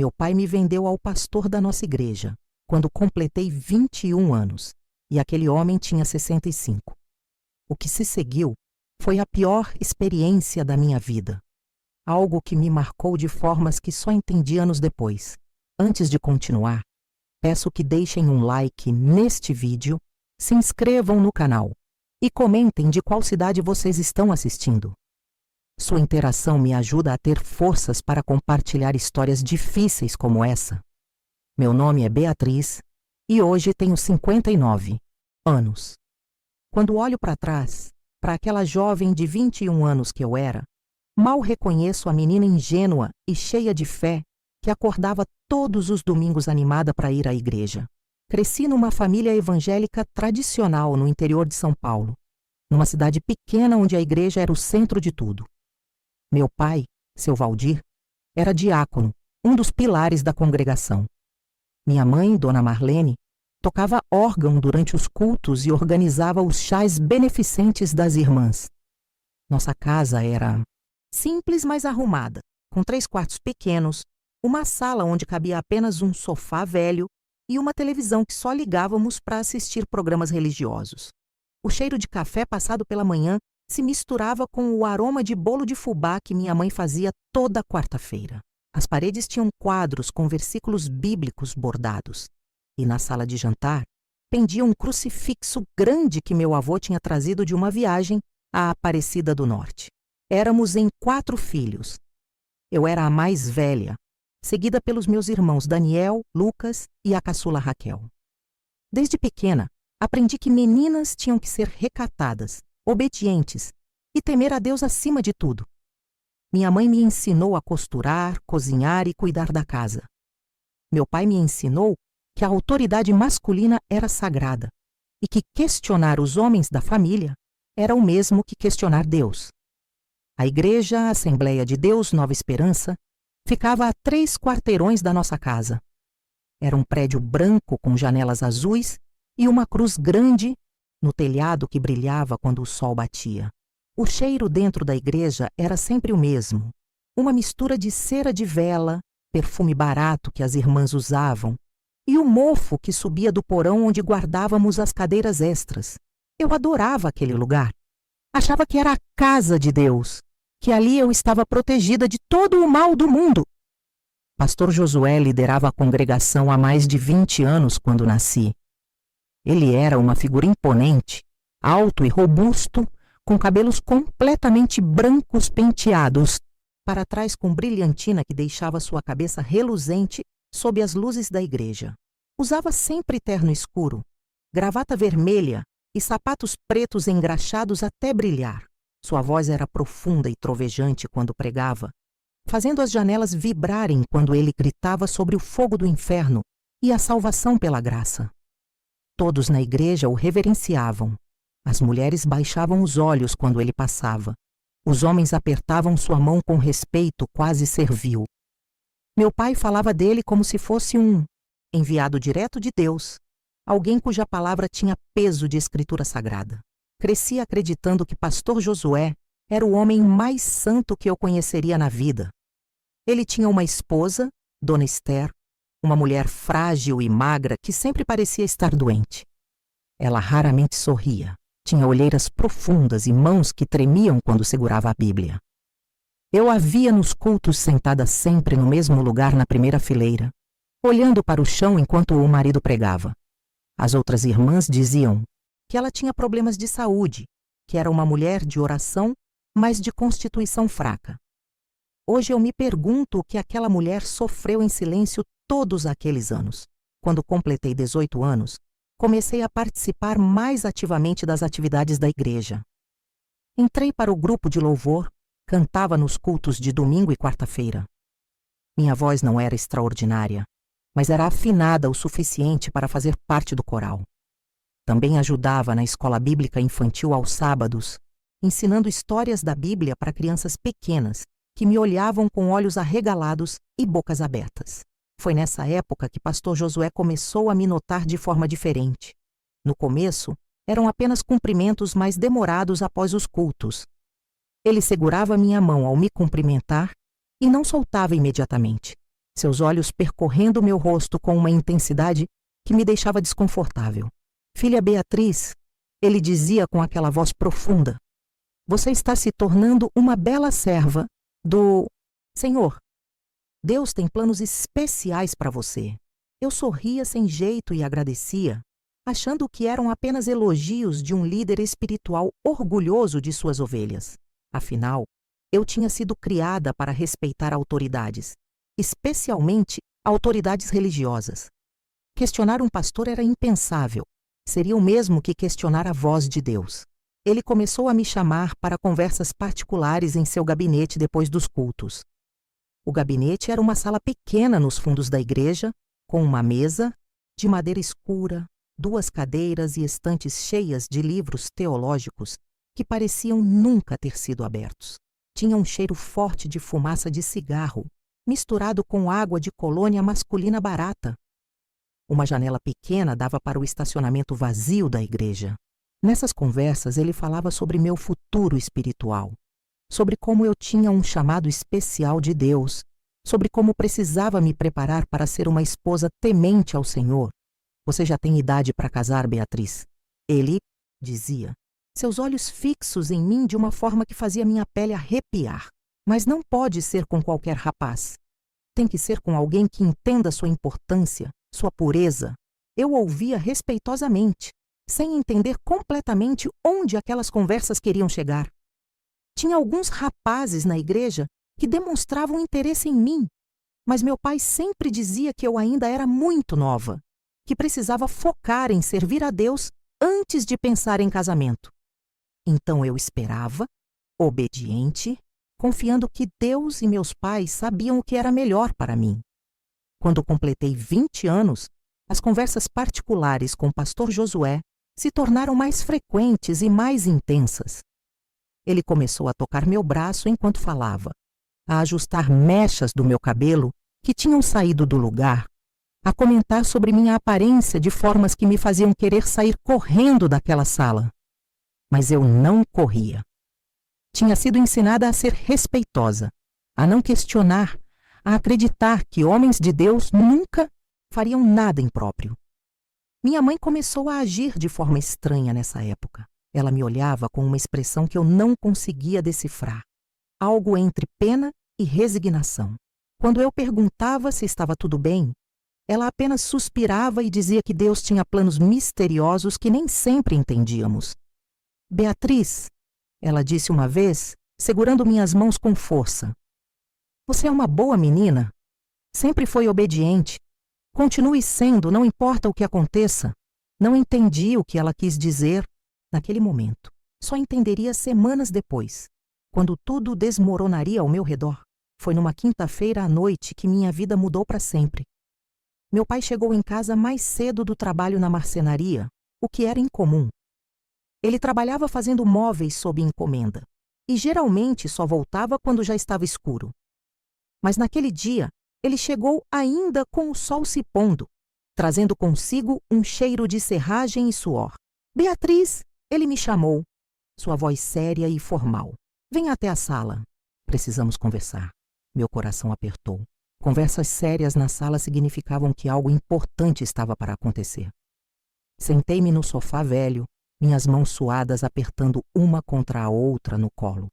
Meu pai me vendeu ao pastor da nossa igreja, quando completei 21 anos, e aquele homem tinha 65. O que se seguiu foi a pior experiência da minha vida. Algo que me marcou de formas que só entendi anos depois. Antes de continuar, peço que deixem um like neste vídeo, se inscrevam no canal e comentem de qual cidade vocês estão assistindo. Sua interação me ajuda a ter forças para compartilhar histórias difíceis como essa. Meu nome é Beatriz e hoje tenho 59 anos. Quando olho para trás, para aquela jovem de 21 anos que eu era, mal reconheço a menina ingênua e cheia de fé que acordava todos os domingos animada para ir à igreja. Cresci numa família evangélica tradicional no interior de São Paulo, numa cidade pequena onde a igreja era o centro de tudo. Meu pai, seu Valdir, era diácono, um dos pilares da congregação. Minha mãe, Dona Marlene, tocava órgão durante os cultos e organizava os chás beneficentes das irmãs. Nossa casa era simples, mas arrumada, com 3 quartos pequenos, uma sala onde cabia apenas um sofá velho e uma televisão que só ligávamos para assistir programas religiosos. O cheiro de café passado pela manhã se misturava com o aroma de bolo de fubá que minha mãe fazia toda quarta-feira. As paredes tinham quadros com versículos bíblicos bordados. E na sala de jantar pendia um crucifixo grande que meu avô tinha trazido de uma viagem à Aparecida do Norte. Éramos em 4 filhos. Eu era a mais velha, seguida pelos meus irmãos Daniel, Lucas e a caçula Raquel. Desde pequena, aprendi que meninas tinham que ser recatadas, obedientes e temer a Deus acima de tudo. Minha mãe me ensinou a costurar, cozinhar e cuidar da casa. Meu pai me ensinou que a autoridade masculina era sagrada e que questionar os homens da família era o mesmo que questionar Deus. A igreja Assembleia de Deus Nova Esperança ficava a 3 quarteirões da nossa casa. Era um prédio branco com janelas azuis e uma cruz grande no telhado que brilhava quando o sol batia. O cheiro dentro da igreja era sempre o mesmo, uma mistura de cera de vela, perfume barato que as irmãs usavam, e o mofo que subia do porão onde guardávamos as cadeiras extras. Eu adorava aquele lugar. Achava que era a casa de Deus, que ali eu estava protegida de todo o mal do mundo. Pastor Josué liderava a congregação há mais de 20 anos quando nasci. Ele era uma figura imponente, alto e robusto, com cabelos completamente brancos penteados para trás com brilhantina que deixava sua cabeça reluzente sob as luzes da igreja. Usava sempre terno escuro, gravata vermelha e sapatos pretos engraxados até brilhar. Sua voz era profunda e trovejante quando pregava, fazendo as janelas vibrarem quando ele gritava sobre o fogo do inferno e a salvação pela graça. Todos na igreja o reverenciavam. As mulheres baixavam os olhos quando ele passava. Os homens apertavam sua mão com respeito quase servil. Meu pai falava dele como se fosse um enviado direto de Deus, alguém cuja palavra tinha peso de escritura sagrada. Cresci acreditando que pastor Josué era o homem mais santo que eu conheceria na vida. Ele tinha uma esposa, Dona Esther, uma mulher frágil e magra que sempre parecia estar doente. Ela raramente sorria, tinha olheiras profundas e mãos que tremiam quando segurava a Bíblia. Eu a via nos cultos sentada sempre no mesmo lugar na primeira fileira, olhando para o chão enquanto o marido pregava. As outras irmãs diziam que ela tinha problemas de saúde, que era uma mulher de oração, mas de constituição fraca. Hoje eu me pergunto o que aquela mulher sofreu em silêncio todos aqueles anos. Quando completei 18 anos, comecei a participar mais ativamente das atividades da igreja. Entrei para o grupo de louvor, cantava nos cultos de domingo e quarta-feira. Minha voz não era extraordinária, mas era afinada o suficiente para fazer parte do coral. Também ajudava na escola bíblica infantil aos sábados, ensinando histórias da Bíblia para crianças pequenas que me olhavam com olhos arregalados e bocas abertas. Foi nessa época que pastor Josué começou a me notar de forma diferente. No começo, eram apenas cumprimentos mais demorados após os cultos. Ele segurava minha mão ao me cumprimentar e não soltava imediatamente. seus olhos percorrendo meu rosto com uma intensidade que me deixava desconfortável. Filha Beatriz, ele dizia com aquela voz profunda, você está se tornando uma bela serva do Senhor. Deus tem planos especiais para você. Eu sorria sem jeito e agradecia, achando que eram apenas elogios de um líder espiritual orgulhoso de suas ovelhas. Afinal, eu tinha sido criada para respeitar autoridades, especialmente autoridades religiosas. Questionar um pastor era impensável. Seria o mesmo que questionar a voz de Deus. Ele começou a me chamar para conversas particulares em seu gabinete depois dos cultos. O gabinete era uma sala pequena nos fundos da igreja, com uma mesa de madeira escura, 2 cadeiras e estantes cheias de livros teológicos que pareciam nunca ter sido abertos. Tinha um cheiro forte de fumaça de cigarro, misturado com água de colônia masculina barata. Uma janela pequena dava para o estacionamento vazio da igreja. Nessas conversas, ele falava sobre meu futuro espiritual, sobre como eu tinha um chamado especial de Deus, sobre como precisava me preparar para ser uma esposa temente ao Senhor. Você já tem idade para casar, Beatriz? Ele dizia, seus olhos fixos em mim de uma forma que fazia minha pele arrepiar. Mas não pode ser com qualquer rapaz. Tem que ser com alguém que entenda sua importância, sua pureza. Eu ouvia respeitosamente, sem entender completamente onde aquelas conversas queriam chegar. Tinha alguns rapazes na igreja que demonstravam interesse em mim, mas meu pai sempre dizia que eu ainda era muito nova, que precisava focar em servir a Deus antes de pensar em casamento. Então eu esperava, obediente, confiando que Deus e meus pais sabiam o que era melhor para mim. Quando completei 20 anos, as conversas particulares com o pastor Josué se tornaram mais frequentes e mais intensas. Ele começou a tocar meu braço enquanto falava, a ajustar mechas do meu cabelo que tinham saído do lugar, a comentar sobre minha aparência de formas que me faziam querer sair correndo daquela sala. Mas eu não corria. Tinha sido ensinada a ser respeitosa, a não questionar, a acreditar que homens de Deus nunca fariam nada impróprio. Minha mãe começou a agir de forma estranha nessa época. Ela me olhava com uma expressão que eu não conseguia decifrar, algo entre pena e resignação. Quando eu perguntava se estava tudo bem, ela apenas suspirava e dizia que Deus tinha planos misteriosos que nem sempre entendíamos. Beatriz, ela disse uma vez, segurando minhas mãos com força. Você é uma boa menina. Sempre foi obediente. Continue sendo, não importa o que aconteça. Não entendi o que ela quis dizer naquele momento. Só entenderia semanas depois, quando tudo desmoronaria ao meu redor. Foi numa quinta-feira à noite que minha vida mudou para sempre. Meu pai chegou em casa mais cedo do trabalho na marcenaria, o que era incomum. Ele trabalhava fazendo móveis sob encomenda, e geralmente só voltava quando já estava escuro. Mas naquele dia, ele chegou ainda com o sol se pondo, trazendo consigo um cheiro de serragem e suor. Beatriz, ele me chamou, sua voz séria e formal. Venha até a sala. Precisamos conversar. Meu coração apertou. Conversas sérias na sala significavam que algo importante estava para acontecer. Sentei-me no sofá velho, minhas mãos suadas apertando uma contra a outra no colo.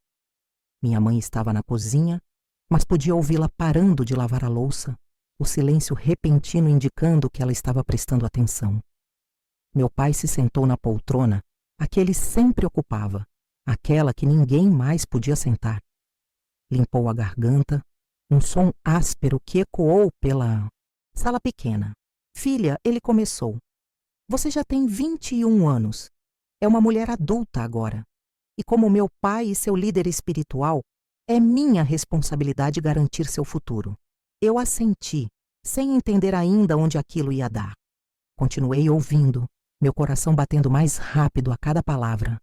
Minha mãe estava na cozinha, mas podia ouvi-la parando de lavar a louça, o silêncio repentino indicando que ela estava prestando atenção. Meu pai se sentou na poltrona, a que ele sempre ocupava, aquela que ninguém mais podia sentar. Limpou a garganta, um som áspero que ecoou pela sala pequena. Filha, ele começou. Você já tem 21 anos. É uma mulher adulta agora. E como meu pai e seu líder espiritual, é minha responsabilidade garantir seu futuro. Eu assenti, sem entender ainda onde aquilo ia dar. Continuei ouvindo, meu coração batendo mais rápido a cada palavra.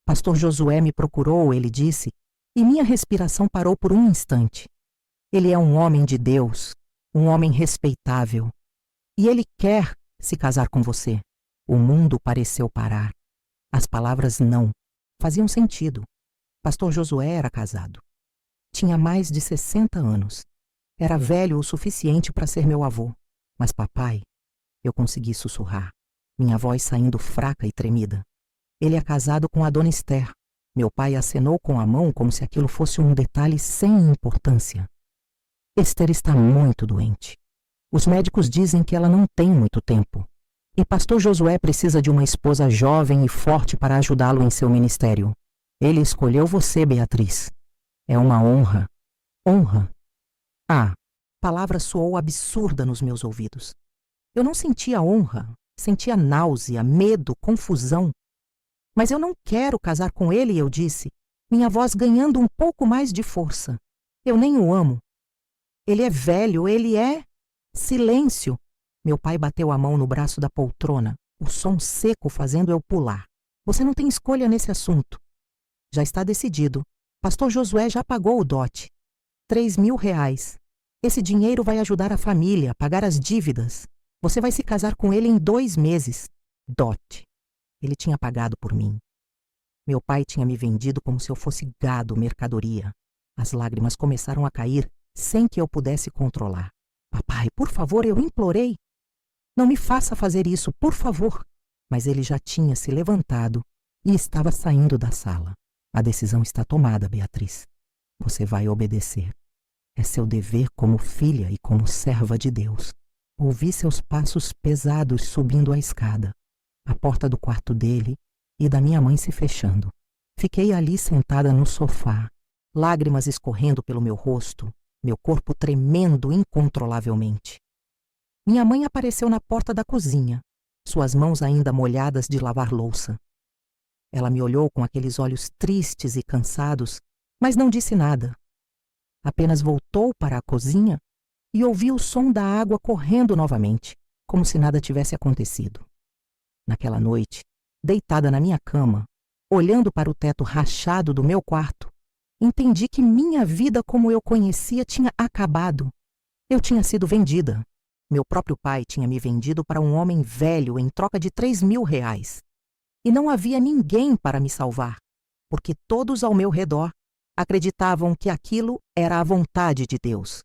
Pastor Josué me procurou, ele disse, e minha respiração parou por um instante. Ele é um homem de Deus, um homem respeitável. E ele quer se casar com você. O mundo pareceu parar. As palavras não faziam sentido. Pastor Josué era casado. Tinha mais de 60 anos. Era velho o suficiente para ser meu avô. Mas papai, eu consegui sussurrar, minha voz saindo fraca e tremida. Ele é casado com a dona Esther. Meu pai acenou com a mão como se aquilo fosse um detalhe sem importância. Esther está muito doente. Os médicos dizem que ela não tem muito tempo. E pastor Josué precisa de uma esposa jovem e forte para ajudá-lo em seu ministério. Ele escolheu você, Beatriz. É uma honra. Honra. Ah, a palavra soou absurda nos meus ouvidos. Eu não sentia honra, sentia náusea, medo, confusão. Mas eu não quero casar com ele, eu disse, minha voz ganhando um pouco mais de força. Eu nem o amo. Ele é velho, ele é... Silêncio! Meu pai bateu a mão no braço da poltrona, o som seco fazendo eu pular. Você não tem escolha nesse assunto. Já está decidido. Pastor Josué já pagou o dote. 3.000 reais. Esse dinheiro vai ajudar a família a pagar as dívidas. Você vai se casar com ele em 2 meses. Dote. Ele tinha pagado por mim. Meu pai tinha me vendido como se eu fosse gado, mercadoria. As lágrimas começaram a cair sem que eu pudesse controlar. Papai, por favor, eu implorei. Não me faça fazer isso, por favor. Mas ele já tinha se levantado e estava saindo da sala. A decisão está tomada, Beatriz. Você vai obedecer. É seu dever como filha e como serva de Deus. Ouvi seus passos pesados subindo a escada, a porta do quarto dele e da minha mãe se fechando. Fiquei ali sentada no sofá, lágrimas escorrendo pelo meu rosto, meu corpo tremendo incontrolavelmente. Minha mãe apareceu na porta da cozinha, suas mãos ainda molhadas de lavar louça. Ela me olhou com aqueles olhos tristes e cansados, mas não disse nada. Apenas voltou para a cozinha e ouvi o som da água correndo novamente, como se nada tivesse acontecido. Naquela noite, deitada na minha cama, olhando para o teto rachado do meu quarto, entendi que minha vida como eu conhecia tinha acabado. Eu tinha sido vendida. Meu próprio pai tinha me vendido para um homem velho em troca de 3.000 reais. E não havia ninguém para me salvar, porque todos ao meu redor acreditavam que aquilo era a vontade de Deus.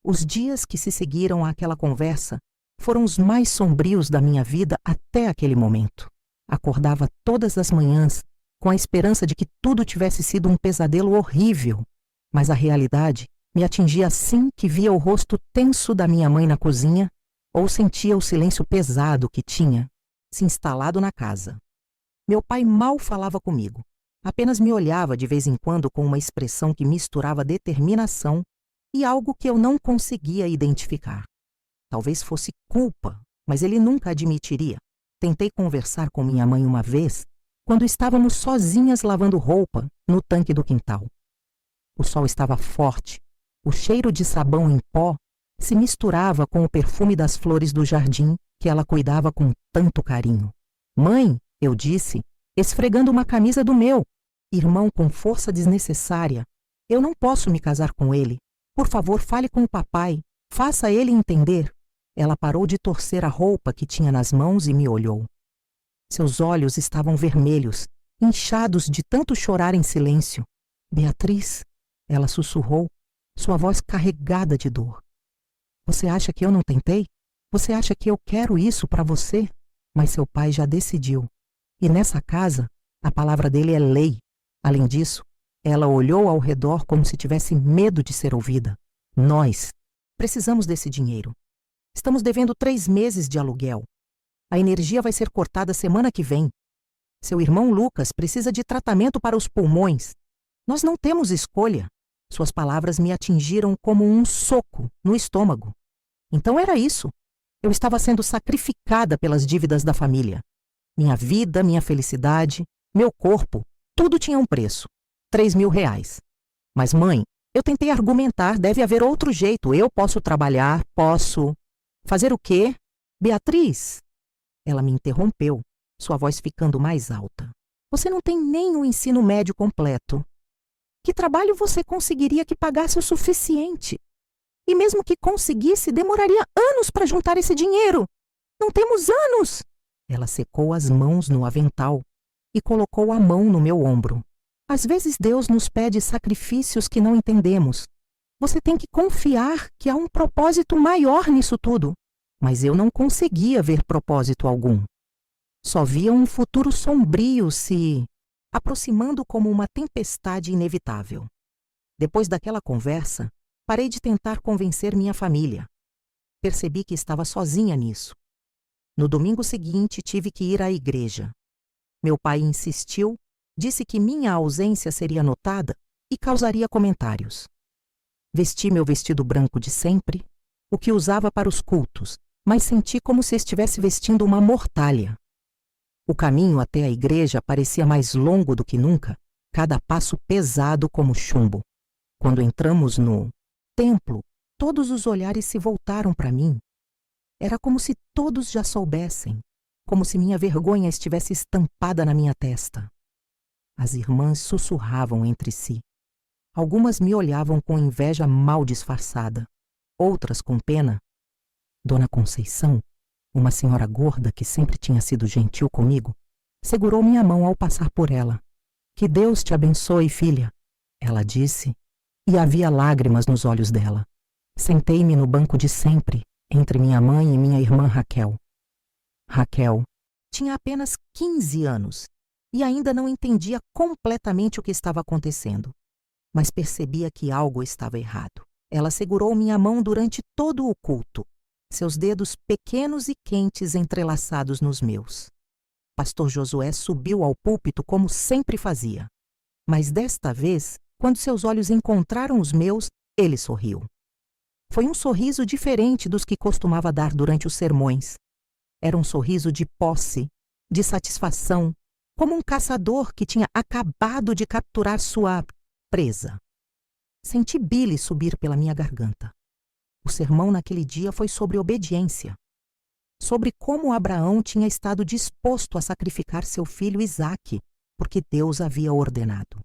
Os dias que se seguiram àquela conversa foram os mais sombrios da minha vida até aquele momento. Acordava todas as manhãs com a esperança de que tudo tivesse sido um pesadelo horrível, mas a realidade me atingia assim que via o rosto tenso da minha mãe na cozinha ou sentia o silêncio pesado que tinha se instalado na casa. Meu pai mal falava comigo, apenas me olhava de vez em quando com uma expressão que misturava determinação e algo que eu não conseguia identificar. Talvez fosse culpa, mas ele nunca admitiria. Tentei conversar com minha mãe uma vez, quando estávamos sozinhas lavando roupa no tanque do quintal. O sol estava forte, o cheiro de sabão em pó se misturava com o perfume das flores do jardim que ela cuidava com tanto carinho. Mãe, eu disse, esfregando uma camisa do meu irmão com força desnecessária, eu não posso me casar com ele. Por favor, fale com o papai, faça ele entender. Ela parou de torcer a roupa que tinha nas mãos e me olhou. Seus olhos estavam vermelhos, inchados de tanto chorar em silêncio. Beatriz, ela sussurrou, sua voz carregada de dor. Você acha que eu não tentei? Você acha que eu quero isso para você? Mas seu pai já decidiu. E nessa casa, a palavra dele é lei. Além disso, ela olhou ao redor como se tivesse medo de ser ouvida. Nós precisamos desse dinheiro. Estamos devendo 3 meses de aluguel. A energia vai ser cortada semana que vem. Seu irmão Lucas precisa de tratamento para os pulmões. Nós não temos escolha. Suas palavras me atingiram como um soco no estômago. Então era isso. Eu estava sendo sacrificada pelas dívidas da família. Minha vida, minha felicidade, meu corpo, tudo tinha um preço. 3.000 reais. Mas mãe, eu tentei argumentar, deve haver outro jeito. Eu posso trabalhar, posso... Fazer o quê? Beatriz? Ela me interrompeu, sua voz ficando mais alta. Você não tem nem o ensino médio completo. Que trabalho você conseguiria que pagasse o suficiente? E mesmo que conseguisse, demoraria anos para juntar esse dinheiro. Não temos anos! Ela secou as mãos no avental e colocou a mão no meu ombro. Às vezes Deus nos pede sacrifícios que não entendemos. Você tem que confiar que há um propósito maior nisso tudo. Mas eu não conseguia ver propósito algum. Só via um futuro sombrio se aproximando como uma tempestade inevitável. Depois daquela conversa, parei de tentar convencer minha família. Percebi que estava sozinha nisso. No domingo seguinte, tive que ir à igreja. Meu pai insistiu, disse que minha ausência seria notada e causaria comentários. Vesti meu vestido branco de sempre, o que usava para os cultos, mas senti como se estivesse vestindo uma mortalha. O caminho até a igreja parecia mais longo do que nunca, cada passo pesado como chumbo. Quando entramos no templo, todos os olhares se voltaram para mim. Era como se todos já soubessem, como se minha vergonha estivesse estampada na minha testa. As irmãs sussurravam entre si. Algumas me olhavam com inveja mal disfarçada, outras com pena. Dona Conceição, uma senhora gorda que sempre tinha sido gentil comigo, segurou minha mão ao passar por ela. Que Deus te abençoe, filha, ela disse, e havia lágrimas nos olhos dela. Sentei-me no banco de sempre, entre minha mãe e minha irmã Raquel. Raquel tinha apenas 15 anos e ainda não entendia completamente o que estava acontecendo, mas percebia que algo estava errado. Ela segurou minha mão durante todo o culto, seus dedos pequenos e quentes entrelaçados nos meus. Pastor Josué subiu ao púlpito como sempre fazia, mas desta vez, quando seus olhos encontraram os meus, ele sorriu. Foi um sorriso diferente dos que costumava dar durante os sermões. Era um sorriso de posse, de satisfação, como um caçador que tinha acabado de capturar sua presa. Senti bile subir pela minha garganta. O sermão naquele dia foi sobre obediência, sobre como Abraão tinha estado disposto a sacrificar seu filho Isaque, porque Deus havia ordenado.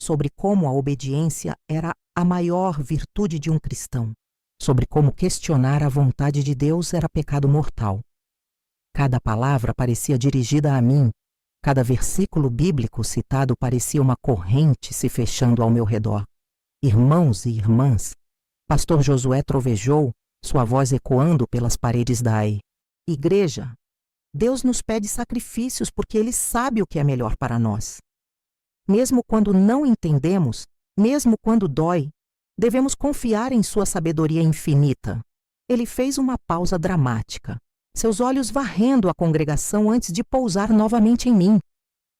Sobre como a obediência era a maior virtude de um cristão, sobre como questionar a vontade de Deus era pecado mortal. Cada palavra parecia dirigida a mim, cada versículo bíblico citado parecia uma corrente se fechando ao meu redor. Irmãos e irmãs, Pastor Josué trovejou, sua voz ecoando pelas paredes da igreja. Deus nos pede sacrifícios porque Ele sabe o que é melhor para nós. Mesmo quando não entendemos, mesmo quando dói, devemos confiar em sua sabedoria infinita. Ele fez uma pausa dramática, seus olhos varrendo a congregação antes de pousar novamente em mim.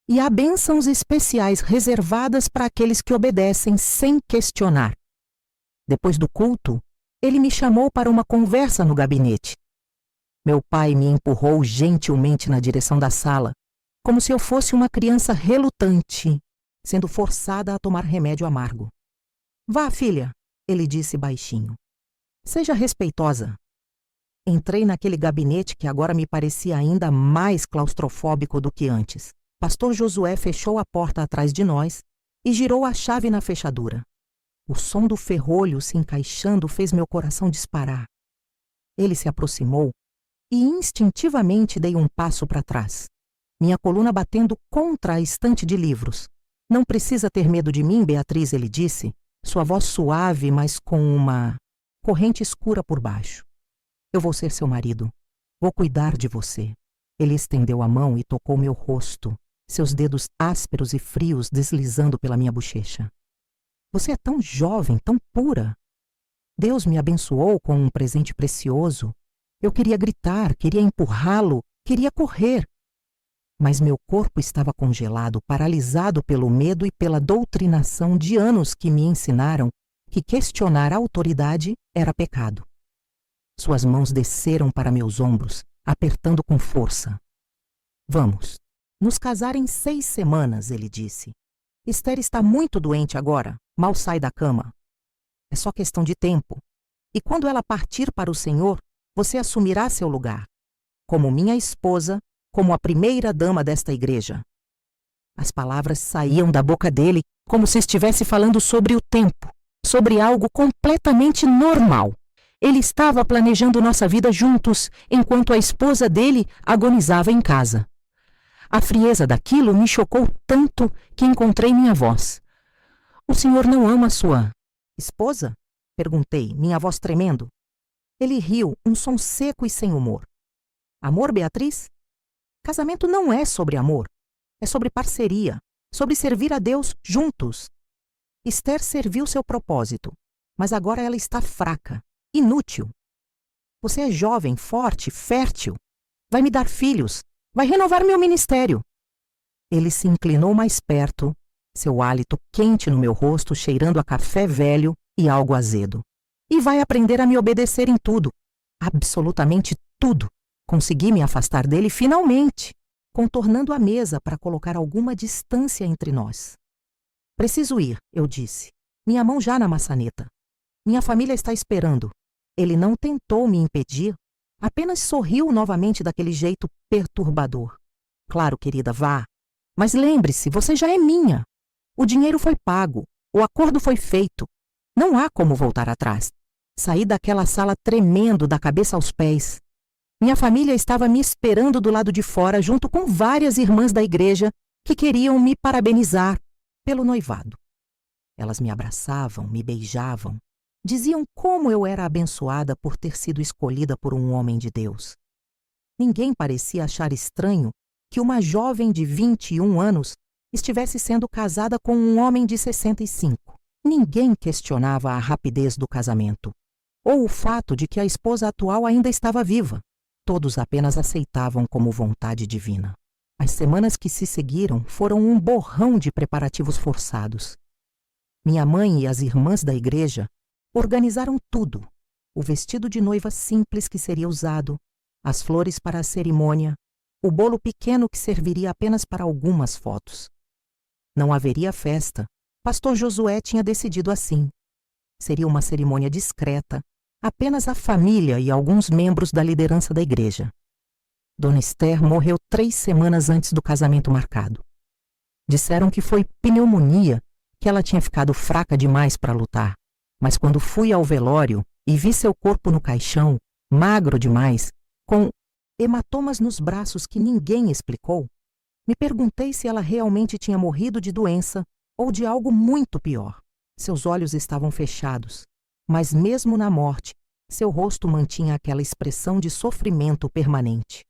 E há bênçãos especiais reservadas para aqueles que obedecem sem questionar. Depois do culto, ele me chamou para uma conversa no gabinete. Meu pai me empurrou gentilmente na direção da sala, como se eu fosse uma criança relutante, sendo forçada a tomar remédio amargo. Vá, filha, ele disse baixinho. Seja respeitosa. Entrei naquele gabinete que agora me parecia ainda mais claustrofóbico do que antes. Pastor Josué fechou a porta atrás de nós e girou a chave na fechadura. O som do ferrolho se encaixando fez meu coração disparar. Ele se aproximou e instintivamente dei um passo para trás, minha coluna batendo contra a estante de livros. Não precisa ter medo de mim, Beatriz, ele disse, sua voz suave, mas com uma corrente escura por baixo. Eu vou ser seu marido. Vou cuidar de você. Ele estendeu a mão e tocou meu rosto, seus dedos ásperos e frios deslizando pela minha bochecha. Você é tão jovem, tão pura. Deus me abençoou com um presente precioso. Eu queria gritar, queria empurrá-lo, queria correr. Mas meu corpo estava congelado, paralisado pelo medo e pela doutrinação de anos que me ensinaram que questionar a autoridade era pecado. Suas mãos desceram para meus ombros, apertando com força. Vamos nos casar em 6 semanas, ele disse. Esther está muito doente agora, mal sai da cama. É só questão de tempo. E quando ela partir para o Senhor, você assumirá seu lugar, como minha esposa, como a primeira dama desta igreja. As palavras saíam da boca dele como se estivesse falando sobre o tempo, sobre algo completamente normal. Ele estava planejando nossa vida juntos, enquanto a esposa dele agonizava em casa. A frieza daquilo me chocou tanto que encontrei minha voz. O senhor não ama sua esposa? Perguntei, minha voz tremendo. Ele riu, um som seco e sem humor. Amor, Beatriz? Casamento não é sobre amor. É sobre parceria, sobre servir a Deus juntos. Esther serviu seu propósito, mas agora ela está fraca, inútil. Você é jovem, forte, fértil. Vai me dar filhos, vai renovar meu ministério. Ele se inclinou mais perto, seu hálito quente no meu rosto, cheirando a café velho e algo azedo. E vai aprender a me obedecer em tudo, absolutamente tudo. Consegui me afastar dele finalmente, contornando a mesa para colocar alguma distância entre nós. Preciso ir, eu disse, minha mão já na maçaneta. Minha família está esperando. Ele não tentou me impedir, apenas sorriu novamente daquele jeito perturbador. Claro, querida, vá. Mas lembre-se, você já é minha. O dinheiro foi pago, o acordo foi feito. Não há como voltar atrás. Saí daquela sala tremendo da cabeça aos pés. Minha família estava me esperando do lado de fora, junto com várias irmãs da igreja que queriam me parabenizar pelo noivado. Elas me abraçavam, me beijavam, diziam como eu era abençoada por ter sido escolhida por um homem de Deus. Ninguém parecia achar estranho que uma jovem de 21 anos estivesse sendo casada com um homem de 65. Ninguém questionava a rapidez do casamento, ou o fato de que a esposa atual ainda estava viva. Todos apenas aceitavam como vontade divina. As semanas que se seguiram foram um borrão de preparativos forçados. Minha mãe e as irmãs da igreja organizaram tudo: o vestido de noiva simples que seria usado, as flores para a cerimônia, o bolo pequeno que serviria apenas para algumas fotos. Não haveria festa. Pastor Josué tinha decidido assim. Seria uma cerimônia discreta, apenas a família e alguns membros da liderança da igreja. Dona Esther morreu 3 semanas antes do casamento marcado. Disseram que foi pneumonia, que ela tinha ficado fraca demais para lutar. Mas quando fui ao velório e vi seu corpo no caixão, magro demais, com hematomas nos braços que ninguém explicou, me perguntei se ela realmente tinha morrido de doença ou de algo muito pior. Seus olhos estavam fechados, mas mesmo na morte, seu rosto mantinha aquela expressão de sofrimento permanente.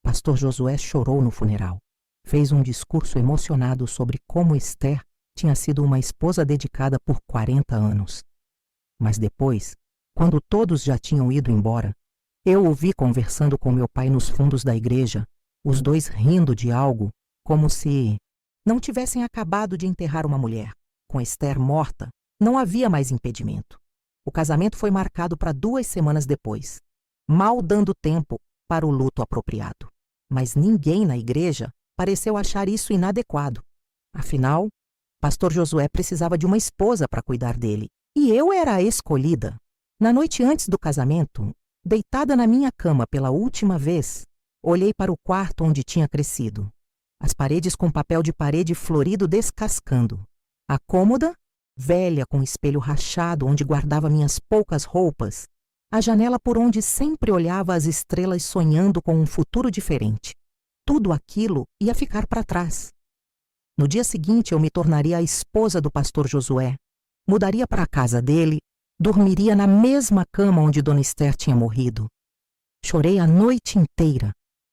Pastor Josué chorou no funeral. Fez um discurso emocionado sobre como Esther tinha sido uma esposa dedicada por 40 anos. Mas depois, quando todos já tinham ido embora, eu o vi conversando com meu pai nos fundos da igreja, os dois rindo de algo, como se não tivessem acabado de enterrar uma mulher. Com Esther morta, não havia mais impedimento. O casamento foi marcado para 2 semanas depois, mal dando tempo para o luto apropriado. Mas ninguém na igreja pareceu achar isso inadequado. Afinal, pastor Josué precisava de uma esposa para cuidar dele, e eu era a escolhida. Na noite antes do casamento, deitada na minha cama pela última vez, olhei para o quarto onde tinha crescido. As paredes com papel de parede florido descascando. A cômoda, velha com espelho rachado onde guardava minhas poucas roupas. A janela por onde sempre olhava as estrelas sonhando com um futuro diferente. Tudo aquilo ia ficar para trás. No dia seguinte eu me tornaria a esposa do pastor Josué. Mudaria para a casa dele, dormiria na mesma cama onde Dona Esther tinha morrido. Chorei a noite inteira,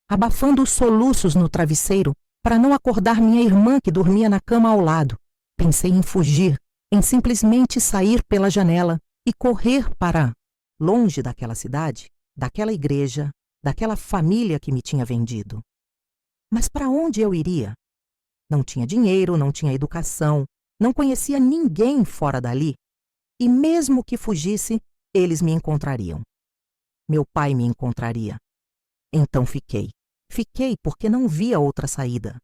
abafando os soluços no travesseiro para não acordar minha irmã que dormia na cama ao lado. Pensei em fugir, em simplesmente sair pela janela e correr para longe daquela cidade, daquela igreja, daquela família que me tinha vendido. Mas para onde eu iria? Não tinha dinheiro, não tinha educação, não conhecia ninguém fora dali. E mesmo que fugisse, eles me encontrariam. Meu pai me encontraria. Então fiquei. Fiquei porque não via outra saída.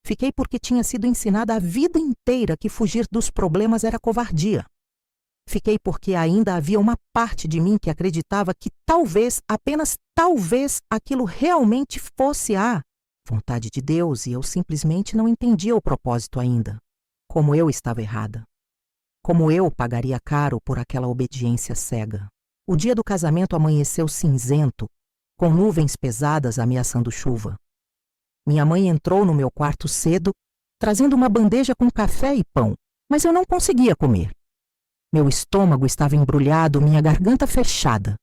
Fiquei porque tinha sido ensinada a vida inteira que fugir dos problemas era covardia. Fiquei porque ainda havia uma parte de mim que acreditava que talvez, apenas talvez, aquilo realmente fosse a vontade de Deus e eu simplesmente não entendia o propósito ainda. Como eu estava errada. Como eu pagaria caro por aquela obediência cega. O dia do casamento amanheceu cinzento, com nuvens pesadas ameaçando chuva. Minha mãe entrou no meu quarto cedo, trazendo uma bandeja com café e pão, mas eu não conseguia comer. Meu estômago estava embrulhado, minha garganta fechada.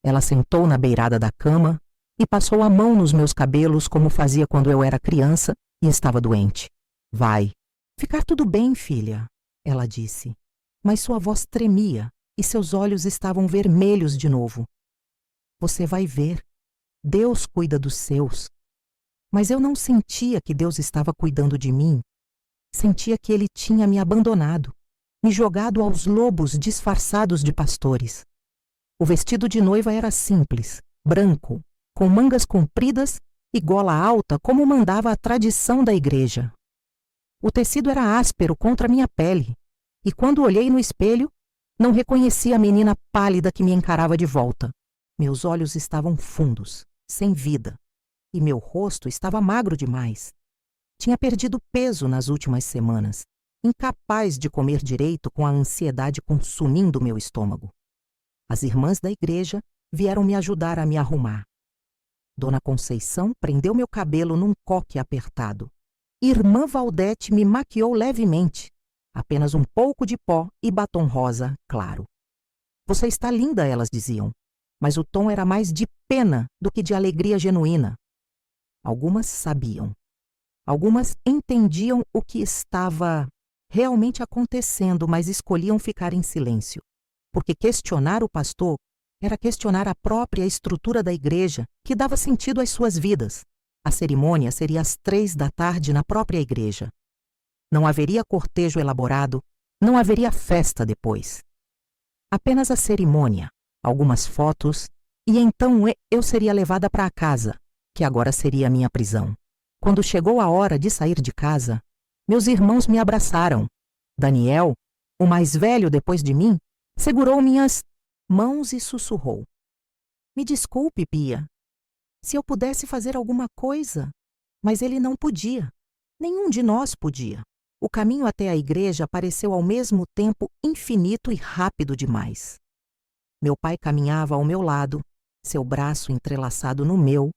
Ela sentou na beirada da cama e passou a mão nos meus cabelos como fazia quando eu era criança e estava doente. Vai ficar tudo bem, filha, ela disse, mas sua voz tremia e seus olhos estavam vermelhos de novo. Você vai ver. Deus cuida dos seus. Mas eu não sentia que Deus estava cuidando de mim. Sentia que Ele tinha me abandonado, me jogado aos lobos disfarçados de pastores. O vestido de noiva era simples, branco, com mangas compridas e gola alta como mandava a tradição da igreja. O tecido era áspero contra minha pele, e quando olhei no espelho, não reconheci a menina pálida que me encarava de volta. Meus olhos estavam fundos, sem vida, e meu rosto estava magro demais. Tinha perdido peso nas últimas semanas, incapaz de comer direito com a ansiedade consumindo meu estômago. As irmãs da igreja vieram me ajudar a me arrumar. Dona Conceição prendeu meu cabelo num coque apertado. Irmã Valdete me maquiou levemente, apenas um pouco de pó e batom rosa claro. Você está linda, elas diziam, mas o tom era mais de pena do que de alegria genuína. Algumas sabiam. Algumas entendiam o que estava realmente acontecendo, mas escolhiam ficar em silêncio, porque questionar o pastor era questionar a própria estrutura da igreja que dava sentido às suas vidas. A cerimônia seria às 15h na própria igreja. Não haveria cortejo elaborado, não haveria festa depois. Apenas a cerimônia, algumas fotos, e então eu seria levada para a casa, que agora seria a minha prisão. Quando chegou a hora de sair de casa, meus irmãos me abraçaram. Daniel, o mais velho depois de mim, segurou minhas mãos e sussurrou: Me desculpe, Pia. Se eu pudesse fazer alguma coisa, mas ele não podia. Nenhum de nós podia. O caminho até a igreja pareceu ao mesmo tempo infinito e rápido demais. Meu pai caminhava ao meu lado, seu braço entrelaçado no meu,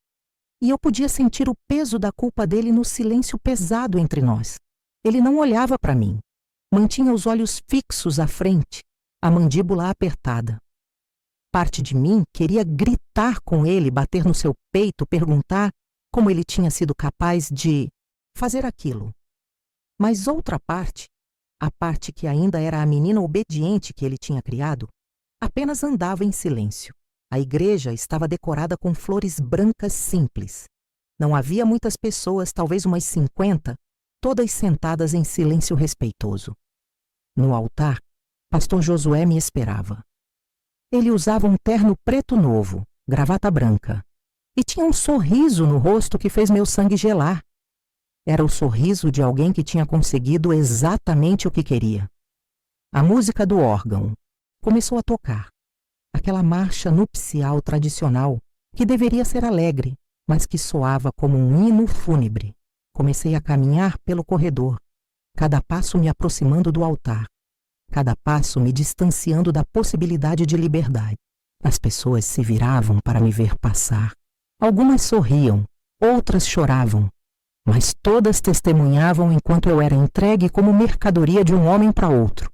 e eu podia sentir o peso da culpa dele no silêncio pesado entre nós. Ele não olhava para mim. Mantinha os olhos fixos à frente, a mandíbula apertada. Parte de mim queria gritar com ele, bater no seu peito, perguntar como ele tinha sido capaz de fazer aquilo. Mas outra parte, a parte que ainda era a menina obediente que ele tinha criado, apenas andava em silêncio. A igreja estava decorada com flores brancas simples. Não havia muitas pessoas, talvez umas 50, todas sentadas em silêncio respeitoso. No altar, pastor Josué me esperava. Ele usava um terno preto novo, gravata branca, e tinha um sorriso no rosto que fez meu sangue gelar. Era o sorriso de alguém que tinha conseguido exatamente o que queria. A música do órgão começou a tocar. Aquela marcha nupcial tradicional, que deveria ser alegre, mas que soava como um hino fúnebre. Comecei a caminhar pelo corredor, cada passo me aproximando do altar, cada passo me distanciando da possibilidade de liberdade. As pessoas se viravam para me ver passar. Algumas sorriam, outras choravam, mas todas testemunhavam enquanto eu era entregue como mercadoria de um homem para outro.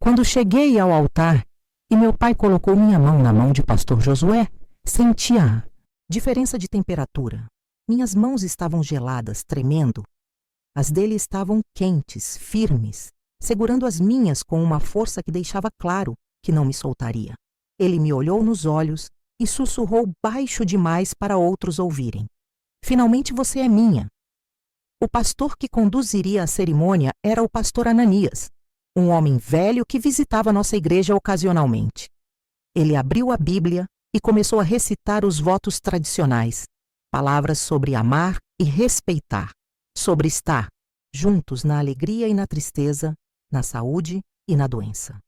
Quando cheguei ao altar e meu pai colocou minha mão na mão de pastor Josué, senti a diferença de temperatura. Minhas mãos estavam geladas, tremendo. As dele estavam quentes, firmes, segurando as minhas com uma força que deixava claro que não me soltaria. Ele me olhou nos olhos e sussurrou baixo demais para outros ouvirem. Finalmente você é minha. O pastor que conduziria a cerimônia era o pastor Ananias, um homem velho que visitava nossa igreja ocasionalmente. Ele abriu a Bíblia e começou a recitar os votos tradicionais, palavras sobre amar e respeitar, sobre estar juntos na alegria e na tristeza, na saúde e na doença.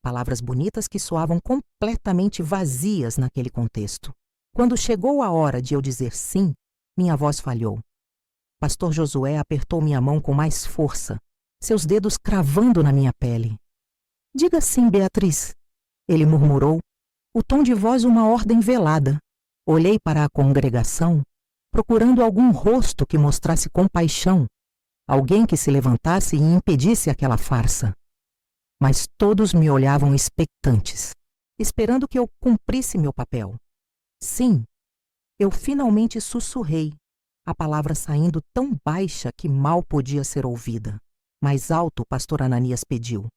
Palavras bonitas que soavam completamente vazias naquele contexto. Quando chegou a hora de eu dizer sim, minha voz falhou. Pastor Josué apertou minha mão com mais força, seus dedos cravando na minha pele. Diga sim, Beatriz, ele murmurou, o tom de voz uma ordem velada. Olhei para a congregação, procurando algum rosto que mostrasse compaixão, alguém que se levantasse e impedisse aquela farsa. mas todos me olhavam expectantes, esperando que eu cumprisse meu papel. Sim, eu finalmente sussurrei, a palavra saindo tão baixa que mal podia ser ouvida. Mais alto, o pastor Ananias pediu.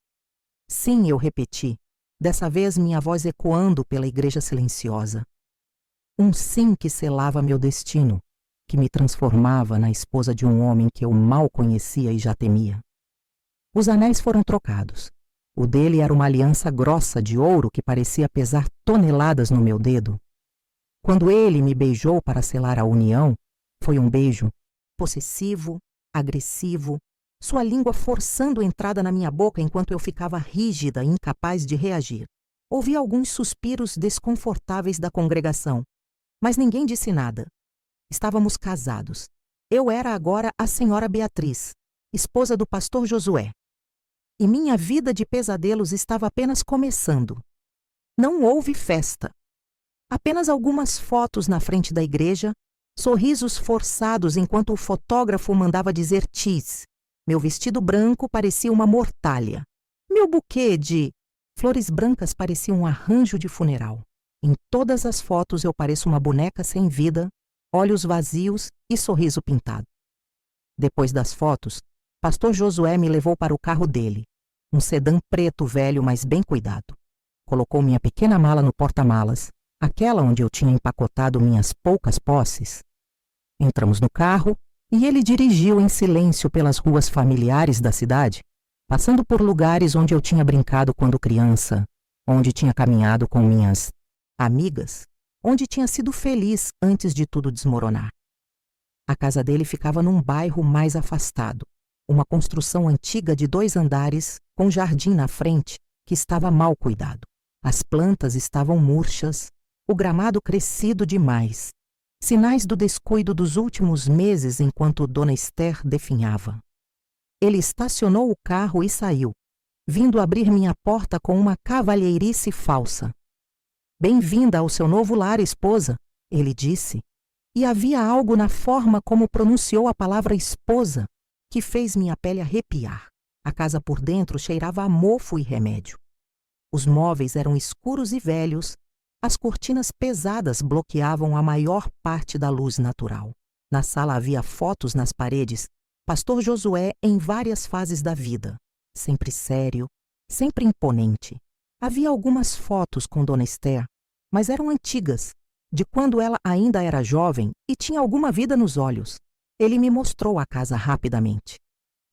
Sim, eu repeti, dessa vez minha voz ecoando pela igreja silenciosa. Um sim que selava meu destino, que me transformava na esposa de um homem que eu mal conhecia e já temia. Os anéis foram trocados. O dele era uma aliança grossa de ouro que parecia pesar toneladas no meu dedo. Quando ele me beijou para selar a união, foi um beijo possessivo, agressivo, sua língua forçando a entrada na minha boca enquanto eu ficava rígida e incapaz de reagir. Ouvi alguns suspiros desconfortáveis da congregação, mas ninguém disse nada. Estávamos casados. Eu era agora a senhora Beatriz, esposa do pastor Josué. E minha vida de pesadelos estava apenas começando. Não houve festa. Apenas algumas fotos na frente da igreja, sorrisos forçados enquanto o fotógrafo mandava dizer cheese. Meu vestido branco parecia uma mortalha. Meu buquê de flores brancas parecia um arranjo de funeral. Em todas as fotos eu pareço uma boneca sem vida, olhos vazios e sorriso pintado. Depois das fotos, pastor Josué me levou para o carro dele, um sedã preto velho, mas bem cuidado. Colocou minha pequena mala no porta-malas, aquela onde eu tinha empacotado minhas poucas posses. Entramos no carro e ele dirigiu em silêncio pelas ruas familiares da cidade, passando por lugares onde eu tinha brincado quando criança, onde tinha caminhado com minhas amigas, onde tinha sido feliz antes de tudo desmoronar. A casa dele ficava num bairro mais afastado, uma construção antiga de 2 andares com jardim na frente que estava mal cuidado. As plantas estavam murchas, o gramado crescido demais, sinais do descuido dos últimos meses enquanto Dona Esther definhava. Ele estacionou o carro e saiu, vindo abrir minha porta com uma cavalheirice falsa. Bem-vinda ao seu novo lar, esposa, ele disse, e havia algo na forma como pronunciou a palavra esposa que fez minha pele arrepiar. A casa por dentro cheirava a mofo e remédio. Os móveis eram escuros e velhos, as cortinas pesadas bloqueavam a maior parte da luz natural. Na sala havia fotos nas paredes, pastor Josué em várias fases da vida, sempre sério, sempre imponente. Havia algumas fotos com Dona Esther, mas eram antigas, de quando ela ainda era jovem e tinha alguma vida nos olhos. Ele me mostrou a casa rapidamente.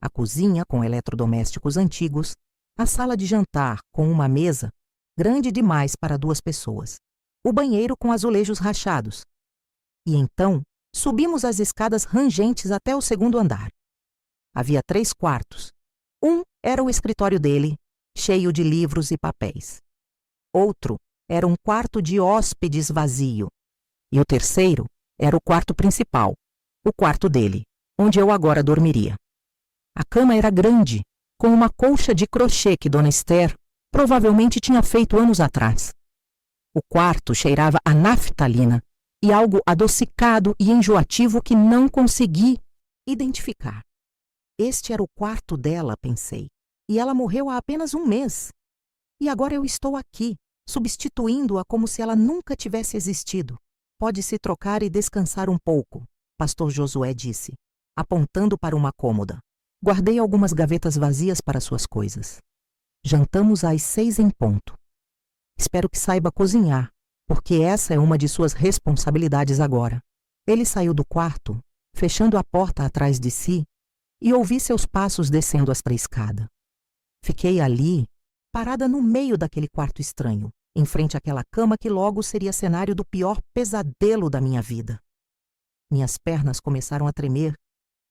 A cozinha com eletrodomésticos antigos, a sala de jantar com uma mesa, grande demais para 2 pessoas, o banheiro com azulejos rachados. E então, subimos as escadas rangentes até o 2º andar. Havia 3 quartos. Um era o escritório dele, cheio de livros e papéis. Outro era um quarto de hóspedes vazio. E o terceiro era o quarto principal, o quarto dele, onde eu agora dormiria. A cama era grande, com uma colcha de crochê que Dona Esther provavelmente tinha feito anos atrás. O quarto cheirava a naftalina e algo adocicado e enjoativo que não consegui identificar. Este era o quarto dela, pensei, e ela morreu há apenas 1 mês. E agora eu estou aqui, substituindo-a como se ela nunca tivesse existido. Pode-se trocar e descansar um pouco, pastor Josué disse, apontando para uma cômoda. Guardei algumas gavetas vazias para suas coisas. Jantamos às 6 em ponto. Espero que saiba cozinhar, porque essa é uma de suas responsabilidades agora. Ele saiu do quarto, fechando a porta atrás de si, e ouvi seus passos descendo a escada. Fiquei ali, parada no meio daquele quarto estranho, em frente àquela cama que logo seria cenário do pior pesadelo da minha vida. Minhas pernas começaram a tremer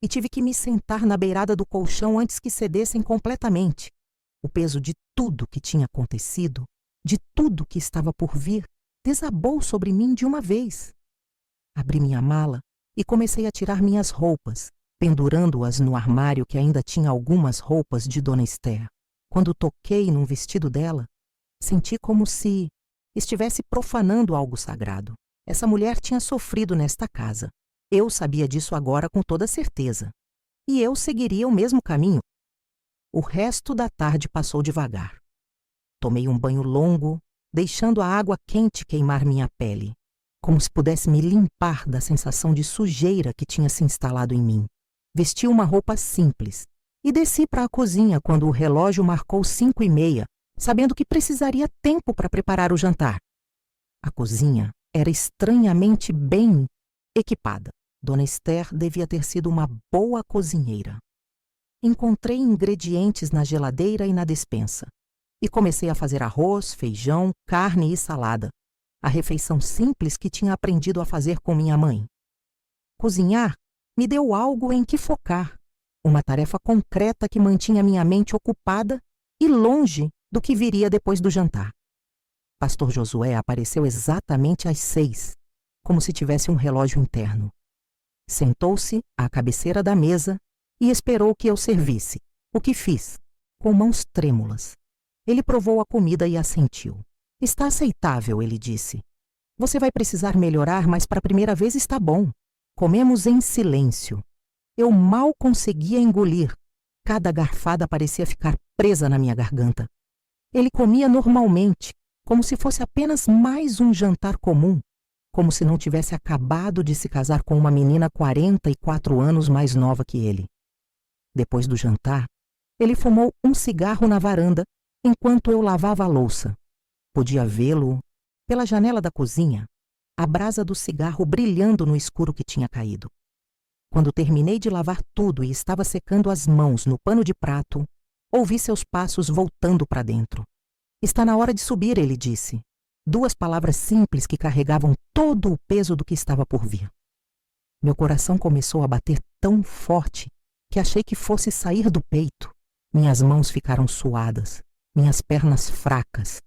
e tive que me sentar na beirada do colchão antes que cedessem completamente. O peso de tudo que tinha acontecido, de tudo que estava por vir, desabou sobre mim de uma vez. Abri minha mala e comecei a tirar minhas roupas, pendurando-as no armário que ainda tinha algumas roupas de Dona Esther. Quando toquei num vestido dela, senti como se estivesse profanando algo sagrado. Essa mulher tinha sofrido nesta casa. Eu sabia disso agora com toda certeza. E eu seguiria o mesmo caminho. O resto da tarde passou devagar. Tomei um banho longo, deixando a água quente queimar minha pele, como se pudesse me limpar da sensação de sujeira que tinha se instalado em mim. Vesti uma roupa simples e desci para a cozinha quando o relógio marcou 5h30, sabendo que precisaria tempo para preparar o jantar. A cozinha era estranhamente bem equipada. Dona Esther devia ter sido uma boa cozinheira. Encontrei ingredientes na geladeira e na despensa, e comecei a fazer arroz, feijão, carne e salada, a refeição simples que tinha aprendido a fazer com minha mãe. Cozinhar me deu algo em que focar, uma tarefa concreta que mantinha minha mente ocupada e longe do que viria depois do jantar. Pastor Josué apareceu exatamente às 6, como se tivesse um relógio interno. Sentou-se à cabeceira da mesa e esperou que eu servisse, o que fiz, com mãos trêmulas. Ele provou a comida e assentiu. Está aceitável, ele disse. Você vai precisar melhorar, mas para a primeira vez está bom. Comemos em silêncio. Eu mal conseguia engolir. Cada garfada parecia ficar presa na minha garganta. Ele comia normalmente, como se fosse apenas mais um jantar comum, como se não tivesse acabado de se casar com uma menina 44 anos mais nova que ele. Depois do jantar, ele fumou um cigarro na varanda enquanto eu lavava a louça. Podia vê-lo, pela janela da cozinha, a brasa do cigarro brilhando no escuro que tinha caído. Quando terminei de lavar tudo e estava secando as mãos no pano de prato, ouvi seus passos voltando para dentro. Está na hora de subir, ele disse. 2 palavras simples que carregavam todo o peso do que estava por vir. Meu coração começou a bater tão forte que achei que fosse sair do peito. Minhas mãos ficaram suadas, minhas pernas fracas.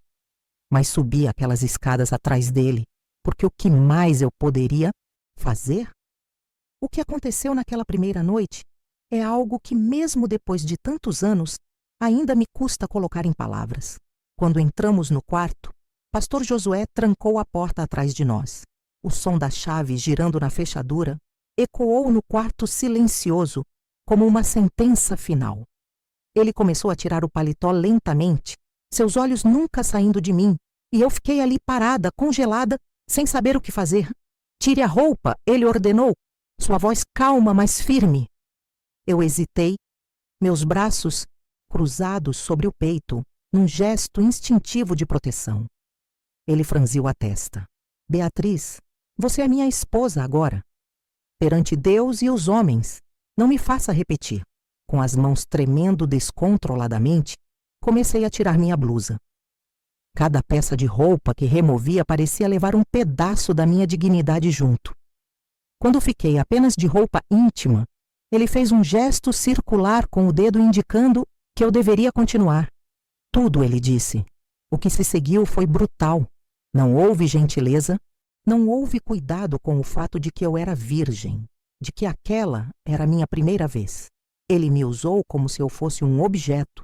Mas subi aquelas escadas atrás dele, porque o que mais eu poderia fazer? O que aconteceu naquela primeira noite é algo que, mesmo depois de tantos anos, ainda me custa colocar em palavras. Quando entramos no quarto, Pastor Josué trancou a porta atrás de nós. O som da chave girando na fechadura ecoou no quarto silencioso, como uma sentença final. Ele começou a tirar o paletó lentamente, seus olhos nunca saindo de mim, e eu fiquei ali parada, congelada, sem saber o que fazer. Tire a roupa, ele ordenou, sua voz calma, mas firme. Eu hesitei, meus braços cruzados sobre o peito, num gesto instintivo de proteção. Ele franziu a testa. Beatriz, você é minha esposa agora. Perante Deus e os homens, não me faça repetir. Com as mãos tremendo descontroladamente, comecei a tirar minha blusa. Cada peça de roupa que removia parecia levar um pedaço da minha dignidade junto. Quando fiquei apenas de roupa íntima, ele fez um gesto circular com o dedo indicando que eu deveria continuar. Tudo, ele disse. O que se seguiu foi brutal. Não houve gentileza, não houve cuidado com o fato de que eu era virgem, de que aquela era a minha primeira vez. Ele me usou como se eu fosse um objeto,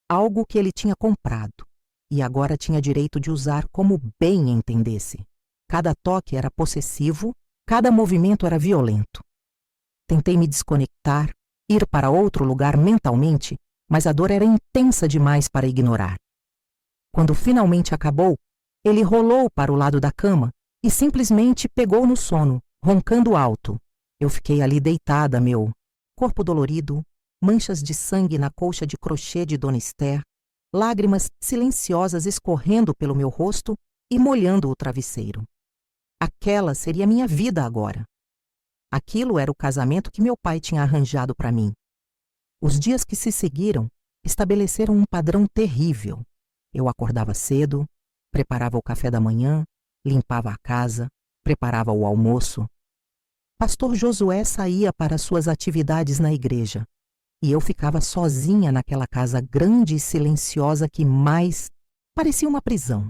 algo que ele tinha comprado, e agora tinha direito de usar como bem entendesse. Cada toque era possessivo, cada movimento era violento. Tentei me desconectar, ir para outro lugar mentalmente, mas a dor era intensa demais para ignorar. Quando finalmente acabou, ele rolou para o lado da cama e simplesmente pegou no sono, roncando alto. Eu fiquei ali deitada, meu corpo dolorido, manchas de sangue na colcha de crochê de Dona Esther, lágrimas silenciosas escorrendo pelo meu rosto e molhando o travesseiro. Aquela seria minha vida agora. Aquilo era o casamento que meu pai tinha arranjado para mim. Os dias que se seguiram estabeleceram um padrão terrível. Eu acordava cedo, preparava o café da manhã, limpava a casa, preparava o almoço. Pastor Josué saía para suas atividades na igreja, e eu ficava sozinha naquela casa grande e silenciosa que mais parecia uma prisão.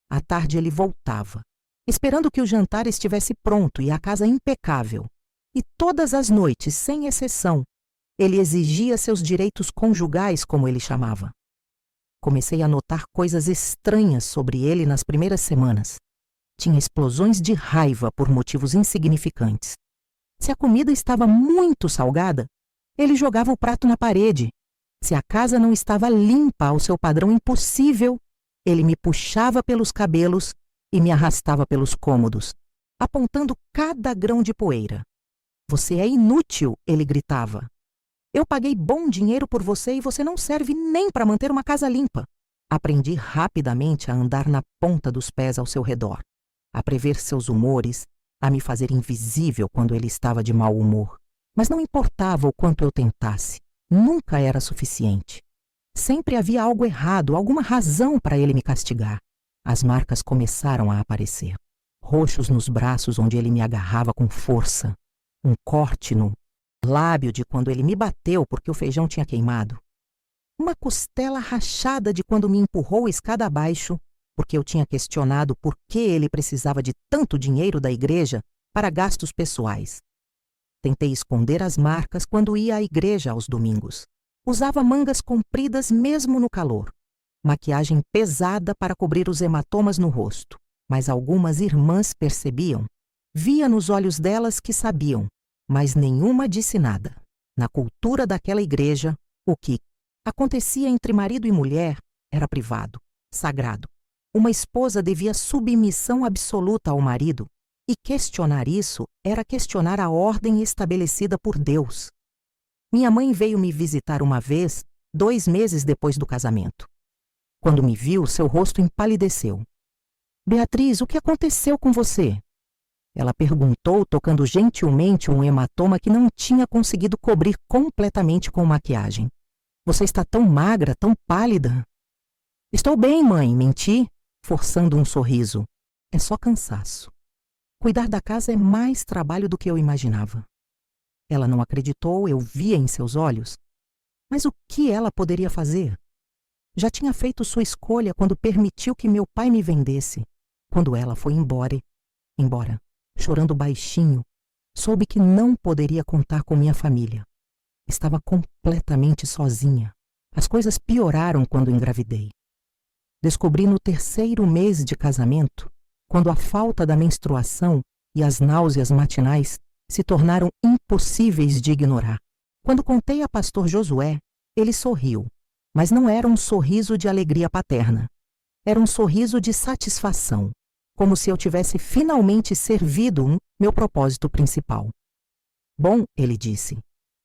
À tarde ele voltava, esperando que o jantar estivesse pronto e a casa impecável. E todas as noites, sem exceção, ele exigia seus direitos conjugais, como ele chamava. Comecei a notar coisas estranhas sobre ele nas primeiras semanas. Tinha explosões de raiva por motivos insignificantes. Se a comida estava muito salgada, ele jogava o prato na parede. Se a casa não estava limpa ao seu padrão impossível, ele me puxava pelos cabelos e me arrastava pelos cômodos, apontando cada grão de poeira. Você é inútil, ele gritava. Eu paguei bom dinheiro por você e você não serve nem para manter uma casa limpa. Aprendi rapidamente a andar na ponta dos pés ao seu redor, a prever seus humores, a me fazer invisível quando ele estava de mau humor. Mas não importava o quanto eu tentasse, nunca era suficiente. Sempre havia algo errado, alguma razão para ele me castigar. As marcas começaram a aparecer. Roxos nos braços onde ele me agarrava com força. Um corte no lábio de quando ele me bateu porque o feijão tinha queimado. Uma costela rachada de quando me empurrou escada abaixo porque eu tinha questionado por que ele precisava de tanto dinheiro da igreja para gastos pessoais. Tentei esconder as marcas quando ia à igreja aos domingos. Usava mangas compridas mesmo no calor. Maquiagem pesada para cobrir os hematomas no rosto. Mas algumas irmãs percebiam. Via nos olhos delas que sabiam, mas nenhuma disse nada. Na cultura daquela igreja, o que acontecia entre marido e mulher era privado, sagrado. Uma esposa devia submissão absoluta ao marido. E questionar isso era questionar a ordem estabelecida por Deus. Minha mãe veio me visitar uma vez, 2 meses depois do casamento. Quando me viu, seu rosto empalideceu. Beatriz, o que aconteceu com você? Ela perguntou, tocando gentilmente um hematoma que não tinha conseguido cobrir completamente com maquiagem. Você está tão magra, tão pálida. Estou bem, mãe, menti, forçando um sorriso. É só cansaço. Cuidar da casa é mais trabalho do que eu imaginava. Ela não acreditou, eu via em seus olhos. Mas o que ela poderia fazer? Já tinha feito sua escolha quando permitiu que meu pai me vendesse. Quando ela foi embora, chorando baixinho, soube que não poderia contar com minha família. Estava completamente sozinha. As coisas pioraram quando engravidei. Descobri no 3º mês de casamento, quando a falta da menstruação e as náuseas matinais se tornaram impossíveis de ignorar. Quando contei a pastor Josué, ele sorriu, mas não era um sorriso de alegria paterna. Era um sorriso de satisfação, como se eu tivesse finalmente servido meu propósito principal. Bom, ele disse,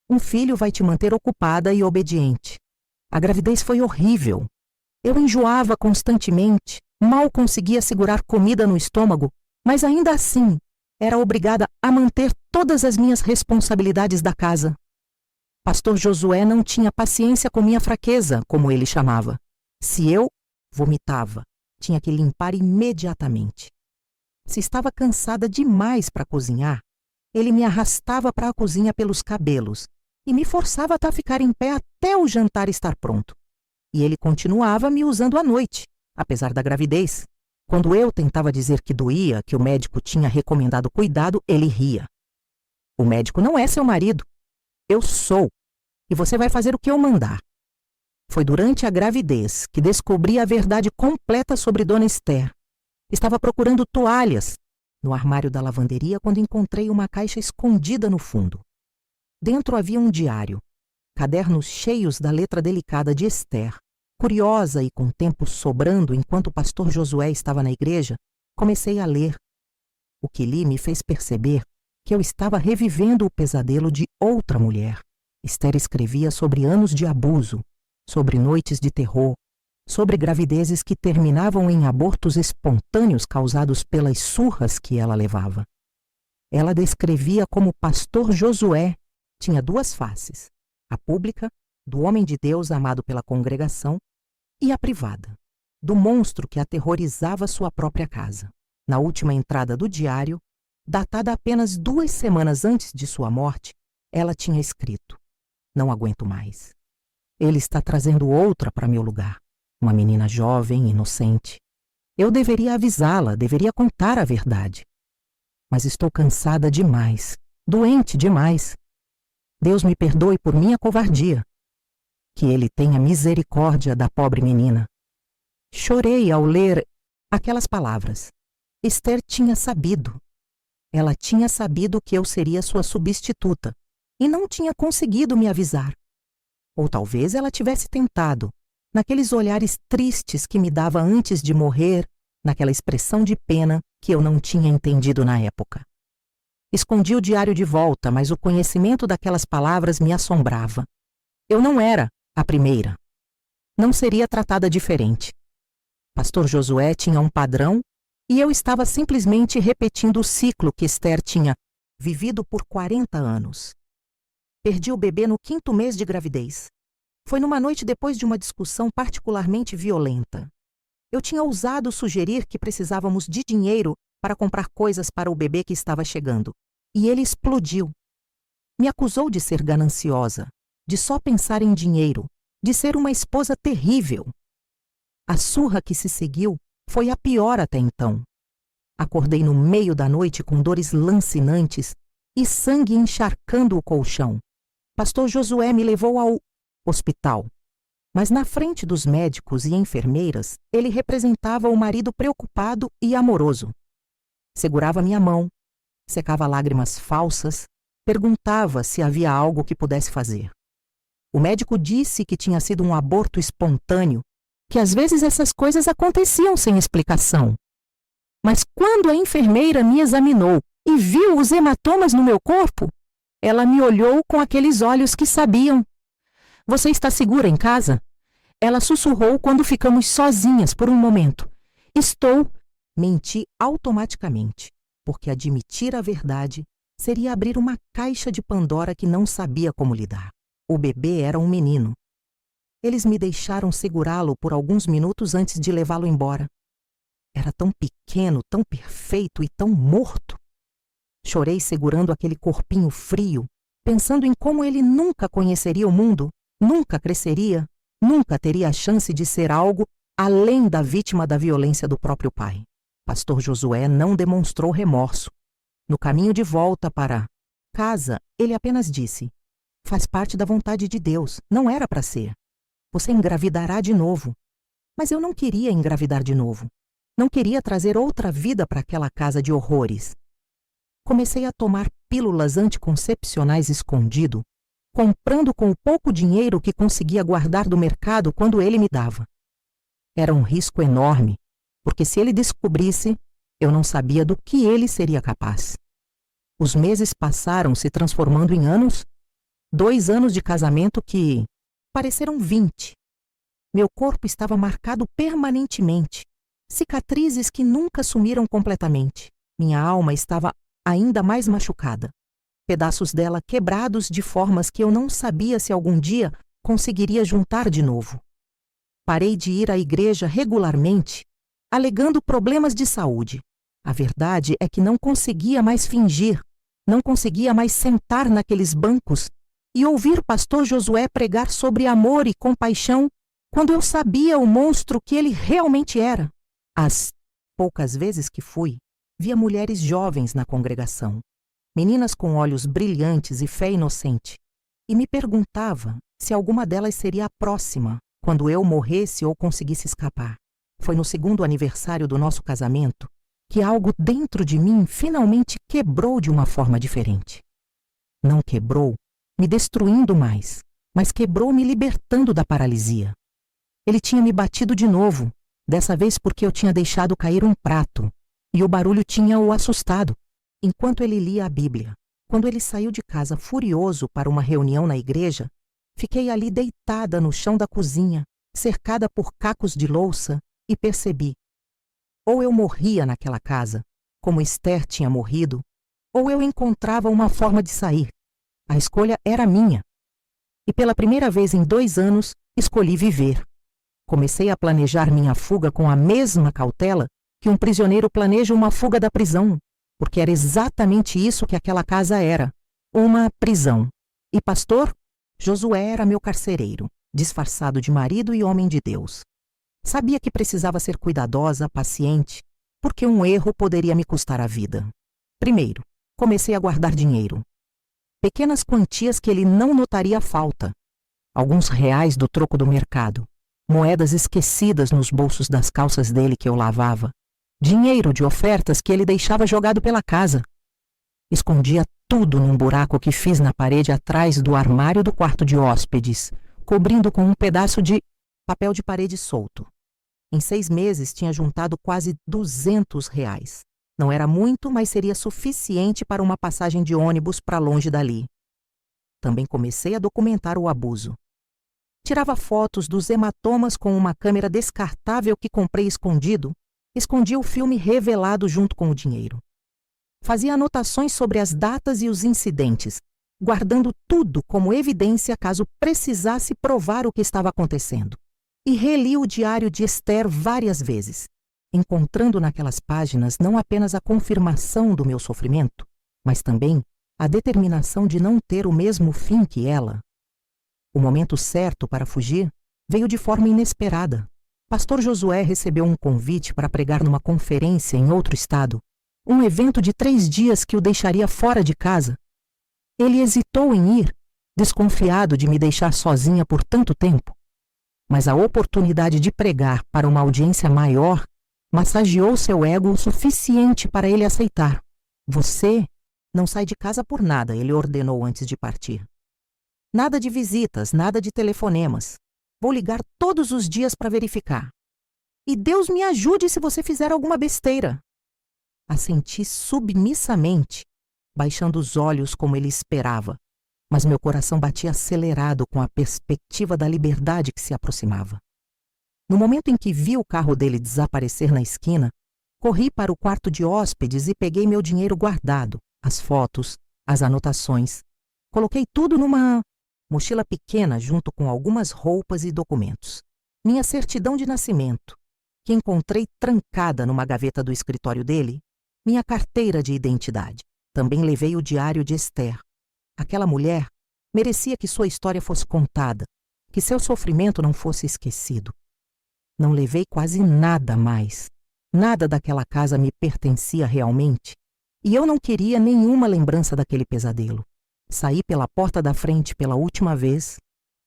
um filho vai te manter ocupada e obediente. A gravidez foi horrível. Eu enjoava constantemente, mal conseguia segurar comida no estômago, mas ainda assim era obrigada a manter todas as minhas responsabilidades da casa. Pastor Josué não tinha paciência com minha fraqueza, como ele chamava. Se eu vomitava, tinha que limpar imediatamente. Se estava cansada demais para cozinhar, ele me arrastava para a cozinha pelos cabelos e me forçava a ficar em pé até o jantar estar pronto. E ele continuava me usando à noite, apesar da gravidez. Quando eu tentava dizer que doía, que o médico tinha recomendado cuidado, ele ria. O médico não é seu marido. Eu sou. E você vai fazer o que eu mandar. Foi durante a gravidez que descobri a verdade completa sobre Dona Esther. Estava procurando toalhas no armário da lavanderia quando encontrei uma caixa escondida no fundo. Dentro havia um diário, cadernos cheios da letra delicada de Esther. Curiosa e com tempo sobrando enquanto o pastor Josué estava na igreja, comecei a ler. O que li me fez perceber que eu estava revivendo o pesadelo de outra mulher. Esther escrevia sobre anos de abuso, sobre noites de terror, sobre gravidezes que terminavam em abortos espontâneos causados pelas surras que ela levava. Ela descrevia como o pastor Josué tinha 2 faces, a pública, do homem de Deus amado pela congregação, e a privada, do monstro que aterrorizava sua própria casa. Na última entrada do diário, datada apenas 2 semanas antes de sua morte, ela tinha escrito: não aguento mais. Ele está trazendo outra para meu lugar, uma menina jovem, inocente. Eu deveria avisá-la, deveria contar a verdade. Mas estou cansada demais, doente demais. Deus me perdoe por minha covardia. Que ele tenha misericórdia da pobre menina. Chorei ao ler aquelas palavras. Esther tinha sabido. Ela tinha sabido que eu seria sua substituta e não tinha conseguido me avisar. Ou talvez ela tivesse tentado, naqueles olhares tristes que me dava antes de morrer, naquela expressão de pena que eu não tinha entendido na época. Escondi o diário de volta, mas o conhecimento daquelas palavras me assombrava. Eu não era a primeira. Não seria tratada diferente. Pastor Josué tinha um padrão e eu estava simplesmente repetindo o ciclo que Esther tinha vivido por 40 anos. Perdi o bebê no 5º mês de gravidez. Foi numa noite depois de uma discussão particularmente violenta. Eu tinha ousado sugerir que precisávamos de dinheiro para comprar coisas para o bebê que estava chegando. E ele explodiu. Me acusou de ser gananciosa, de só pensar em dinheiro, de ser uma esposa terrível. A surra que se seguiu foi a pior até então. Acordei no meio da noite com dores lancinantes e sangue encharcando o colchão. Pastor Josué me levou ao hospital. Mas na frente dos médicos e enfermeiras, ele representava o marido preocupado e amoroso. Segurava minha mão, secava lágrimas falsas, perguntava se havia algo que pudesse fazer. O médico disse que tinha sido um aborto espontâneo, que às vezes essas coisas aconteciam sem explicação. Mas quando a enfermeira me examinou e viu os hematomas no meu corpo, ela me olhou com aqueles olhos que sabiam. Você está segura em casa? Ela sussurrou quando ficamos sozinhas por um momento. Estou. Menti automaticamente, porque admitir a verdade seria abrir uma caixa de Pandora que não sabia como lidar. O bebê era um menino. Eles me deixaram segurá-lo por alguns minutos antes de levá-lo embora. Era tão pequeno, tão perfeito e tão morto. Chorei segurando aquele corpinho frio, pensando em como ele nunca conheceria o mundo, nunca cresceria, nunca teria a chance de ser algo além da vítima da violência do próprio pai. Pastor Josué não demonstrou remorso. No caminho de volta para casa, ele apenas disse: faz parte da vontade de Deus, não era para ser. Você engravidará de novo. Mas eu não queria engravidar de novo. Não queria trazer outra vida para aquela casa de horrores. Comecei a tomar pílulas anticoncepcionais escondido, comprando com o pouco dinheiro que conseguia guardar do mercado quando ele me dava. Era um risco enorme, porque se ele descobrisse, eu não sabia do que ele seria capaz. Os meses passaram se transformando em anos, 2 anos de casamento que pareceram 20. Meu corpo estava marcado permanentemente, cicatrizes que nunca sumiram completamente. Minha alma estava ainda mais machucada, pedaços dela quebrados de formas que eu não sabia se algum dia conseguiria juntar de novo. Parei de ir à igreja regularmente, alegando problemas de saúde. A verdade é que não conseguia mais fingir, não conseguia mais sentar naqueles bancos e ouvir pastor Josué pregar sobre amor e compaixão quando eu sabia o monstro que ele realmente era. As poucas vezes que fui, via mulheres jovens na congregação, meninas com olhos brilhantes e fé inocente, e me perguntava se alguma delas seria a próxima quando eu morresse ou conseguisse escapar. Foi no 2º aniversário do nosso casamento que algo dentro de mim finalmente quebrou de uma forma diferente. Não quebrou me destruindo mais, mas quebrou me libertando da paralisia. Ele tinha me batido de novo, dessa vez porque eu tinha deixado cair um prato, e o barulho tinha o assustado, enquanto ele lia a Bíblia. Quando ele saiu de casa furioso para uma reunião na igreja, fiquei ali deitada no chão da cozinha, cercada por cacos de louça, e percebi: ou eu morria naquela casa, como Esther tinha morrido, ou eu encontrava uma forma de sair. A escolha era minha. E pela primeira vez em 2 anos, escolhi viver. Comecei a planejar minha fuga com a mesma cautela que um prisioneiro planeja uma fuga da prisão, porque era exatamente isso que aquela casa era, uma prisão. E pastor Josué era meu carcereiro, disfarçado de marido e homem de Deus. Sabia que precisava ser cuidadosa, paciente, porque um erro poderia me custar a vida. Primeiro, comecei a guardar dinheiro. Pequenas quantias que ele não notaria falta. Alguns reais do troco do mercado. Moedas esquecidas nos bolsos das calças dele que eu lavava. Dinheiro de ofertas que ele deixava jogado pela casa. Escondia tudo num buraco que fiz na parede atrás do armário do quarto de hóspedes, cobrindo com um pedaço de papel de parede solto. Em 6 meses tinha juntado quase R$ 200. Não era muito, mas seria suficiente para uma passagem de ônibus para longe dali. Também comecei a documentar o abuso. Tirava fotos dos hematomas com uma câmera descartável que comprei escondido. Escondia o filme revelado junto com o dinheiro. Fazia anotações sobre as datas e os incidentes, guardando tudo como evidência caso precisasse provar o que estava acontecendo. E reli o diário de Esther várias vezes, encontrando naquelas páginas não apenas a confirmação do meu sofrimento, mas também a determinação de não ter o mesmo fim que ela. O momento certo para fugir veio de forma inesperada. Pastor Josué recebeu um convite para pregar numa conferência em outro estado, um evento de 3 dias que o deixaria fora de casa. Ele hesitou em ir, desconfiado de me deixar sozinha por tanto tempo. Mas a oportunidade de pregar para uma audiência maior massageou seu ego o suficiente para ele aceitar. Você não sai de casa por nada, ele ordenou antes de partir. Nada de visitas, nada de telefonemas. Vou ligar todos os dias para verificar. E Deus me ajude se você fizer alguma besteira. Assenti submissamente, baixando os olhos como ele esperava, mas meu coração batia acelerado com a perspectiva da liberdade que se aproximava. No momento em que vi o carro dele desaparecer na esquina, corri para o quarto de hóspedes e peguei meu dinheiro guardado, as fotos, as anotações. Coloquei tudo numa mochila pequena junto com algumas roupas e documentos. Minha certidão de nascimento, que encontrei trancada numa gaveta do escritório dele, minha carteira de identidade. Também levei o diário de Esther. Aquela mulher merecia que sua história fosse contada, que seu sofrimento não fosse esquecido. Não levei quase nada mais. Nada daquela casa me pertencia realmente, e eu não queria nenhuma lembrança daquele pesadelo. Saí pela porta da frente pela última vez,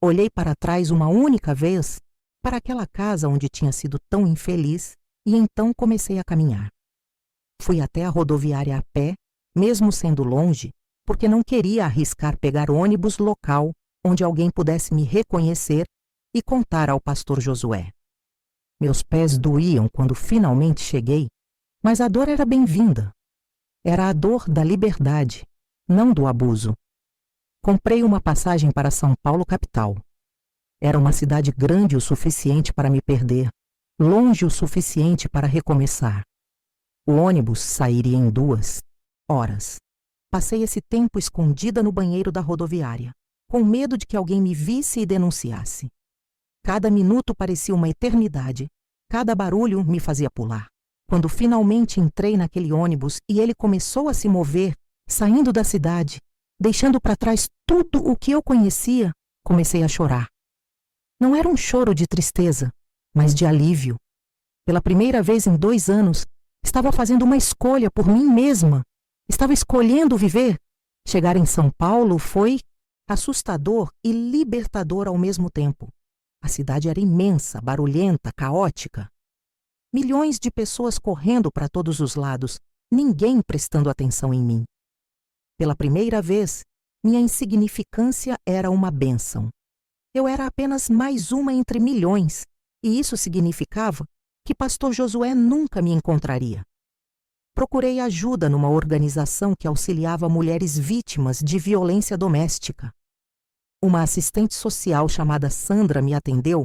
olhei para trás uma única vez, para aquela casa onde tinha sido tão infeliz, e então comecei a caminhar. Fui até a rodoviária a pé, mesmo sendo longe, porque não queria arriscar pegar ônibus local onde alguém pudesse me reconhecer e contar ao pastor Josué. Meus pés doíam quando finalmente cheguei, mas a dor era bem-vinda. Era a dor da liberdade, não do abuso. Comprei uma passagem para São Paulo, capital. Era uma cidade grande o suficiente para me perder, longe o suficiente para recomeçar. O ônibus sairia em 2 horas. Passei esse tempo escondida no banheiro da rodoviária, com medo de que alguém me visse e denunciasse. Cada minuto parecia uma eternidade, cada barulho me fazia pular. Quando finalmente entrei naquele ônibus e ele começou a se mover, saindo da cidade, deixando para trás tudo o que eu conhecia, comecei a chorar. Não era um choro de tristeza, mas de alívio. Pela primeira vez em 2 anos, estava fazendo uma escolha por mim mesma. Estava escolhendo viver. Chegar em São Paulo foi assustador e libertador ao mesmo tempo. A cidade era imensa, barulhenta, caótica. Milhões de pessoas correndo para todos os lados, ninguém prestando atenção em mim. Pela primeira vez, minha insignificância era uma bênção. Eu era apenas mais uma entre milhões, e isso significava que pastor Josué nunca me encontraria. Procurei ajuda numa organização que auxiliava mulheres vítimas de violência doméstica. Uma assistente social chamada Sandra me atendeu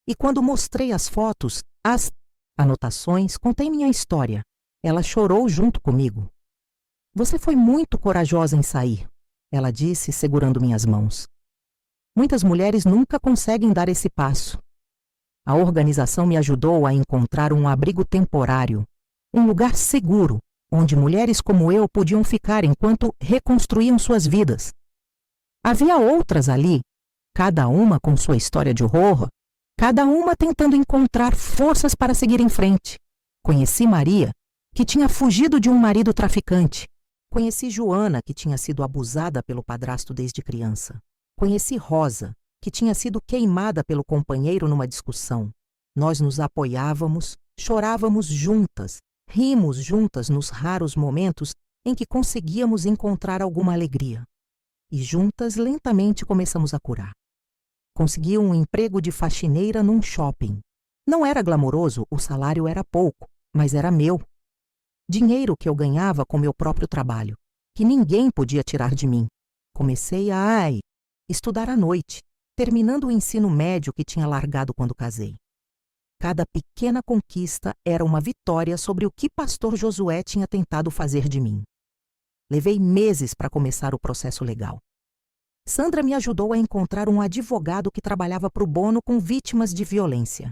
e quando mostrei as fotos, as anotações, contei minha história. Ela chorou junto comigo. Você foi muito corajosa em sair, ela disse, segurando minhas mãos. Muitas mulheres nunca conseguem dar esse passo. A organização me ajudou a encontrar um abrigo temporário, um lugar seguro, onde mulheres como eu podiam ficar enquanto reconstruíam suas vidas. Havia outras ali, cada uma com sua história de horror, cada uma tentando encontrar forças para seguir em frente. Conheci Maria, que tinha fugido de um marido traficante. Conheci Joana, que tinha sido abusada pelo padrasto desde criança. Conheci Rosa, que tinha sido queimada pelo companheiro numa discussão. Nós nos apoiávamos, chorávamos juntas, rimos juntas nos raros momentos em que conseguíamos encontrar alguma alegria. E juntas lentamente começamos a curar. Consegui um emprego de faxineira num shopping. Não era glamouroso, o salário era pouco, mas era meu. Dinheiro que eu ganhava com meu próprio trabalho, que ninguém podia tirar de mim. Comecei a estudar à noite, terminando o ensino médio que tinha largado quando casei. Cada pequena conquista era uma vitória sobre o que pastor Josué tinha tentado fazer de mim. Levei meses para começar o processo legal. Sandra me ajudou a encontrar um advogado que trabalhava pro bono com vítimas de violência.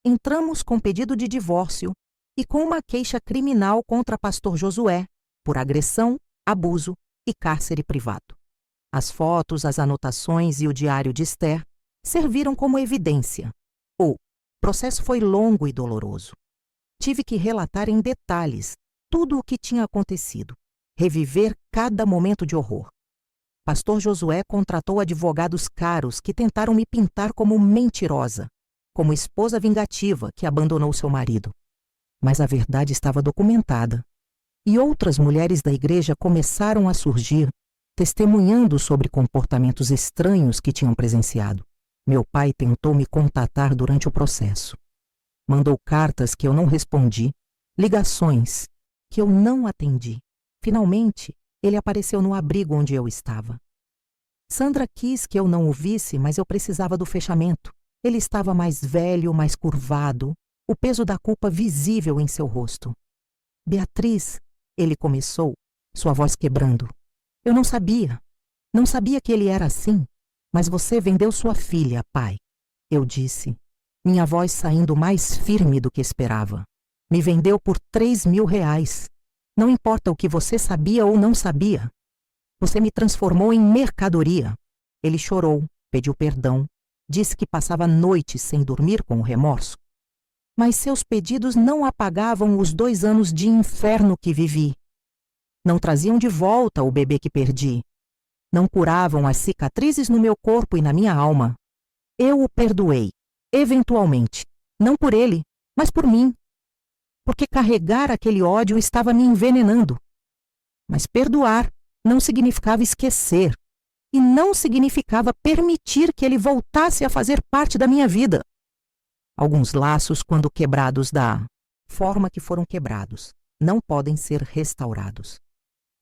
Entramos com pedido de divórcio e com uma queixa criminal contra pastor Josué por agressão, abuso e cárcere privado. As fotos, as anotações e o diário de Esther serviram como evidência. O processo foi longo e doloroso. Tive que relatar em detalhes tudo o que tinha acontecido, reviver cada momento de horror. Pastor Josué contratou advogados caros que tentaram me pintar como mentirosa, como esposa vingativa que abandonou seu marido. Mas a verdade estava documentada. E outras mulheres da igreja começaram a surgir, testemunhando sobre comportamentos estranhos que tinham presenciado. Meu pai tentou me contatar durante o processo. Mandou cartas que eu não respondi, ligações que eu não atendi. Finalmente, ele apareceu no abrigo onde eu estava. Sandra quis que eu não o visse, mas eu precisava do fechamento. Ele estava mais velho, mais curvado, o peso da culpa visível em seu rosto. Beatriz, ele começou, sua voz quebrando. Eu não sabia que ele era assim, mas você vendeu sua filha, pai. Eu disse, minha voz saindo mais firme do que esperava. Me vendeu por R$3.000. Não importa o que você sabia ou não sabia. Você me transformou em mercadoria. Ele chorou, pediu perdão, disse que passava noites sem dormir com o remorso. Mas seus pedidos não apagavam os 2 anos de inferno que vivi. Não traziam de volta o bebê que perdi. Não curavam as cicatrizes no meu corpo e na minha alma. Eu o perdoei, eventualmente, não por ele, mas por mim. Porque carregar aquele ódio estava me envenenando. Mas perdoar não significava esquecer, e não significava permitir que ele voltasse a fazer parte da minha vida. Alguns laços, quando quebrados da forma que foram quebrados, não podem ser restaurados.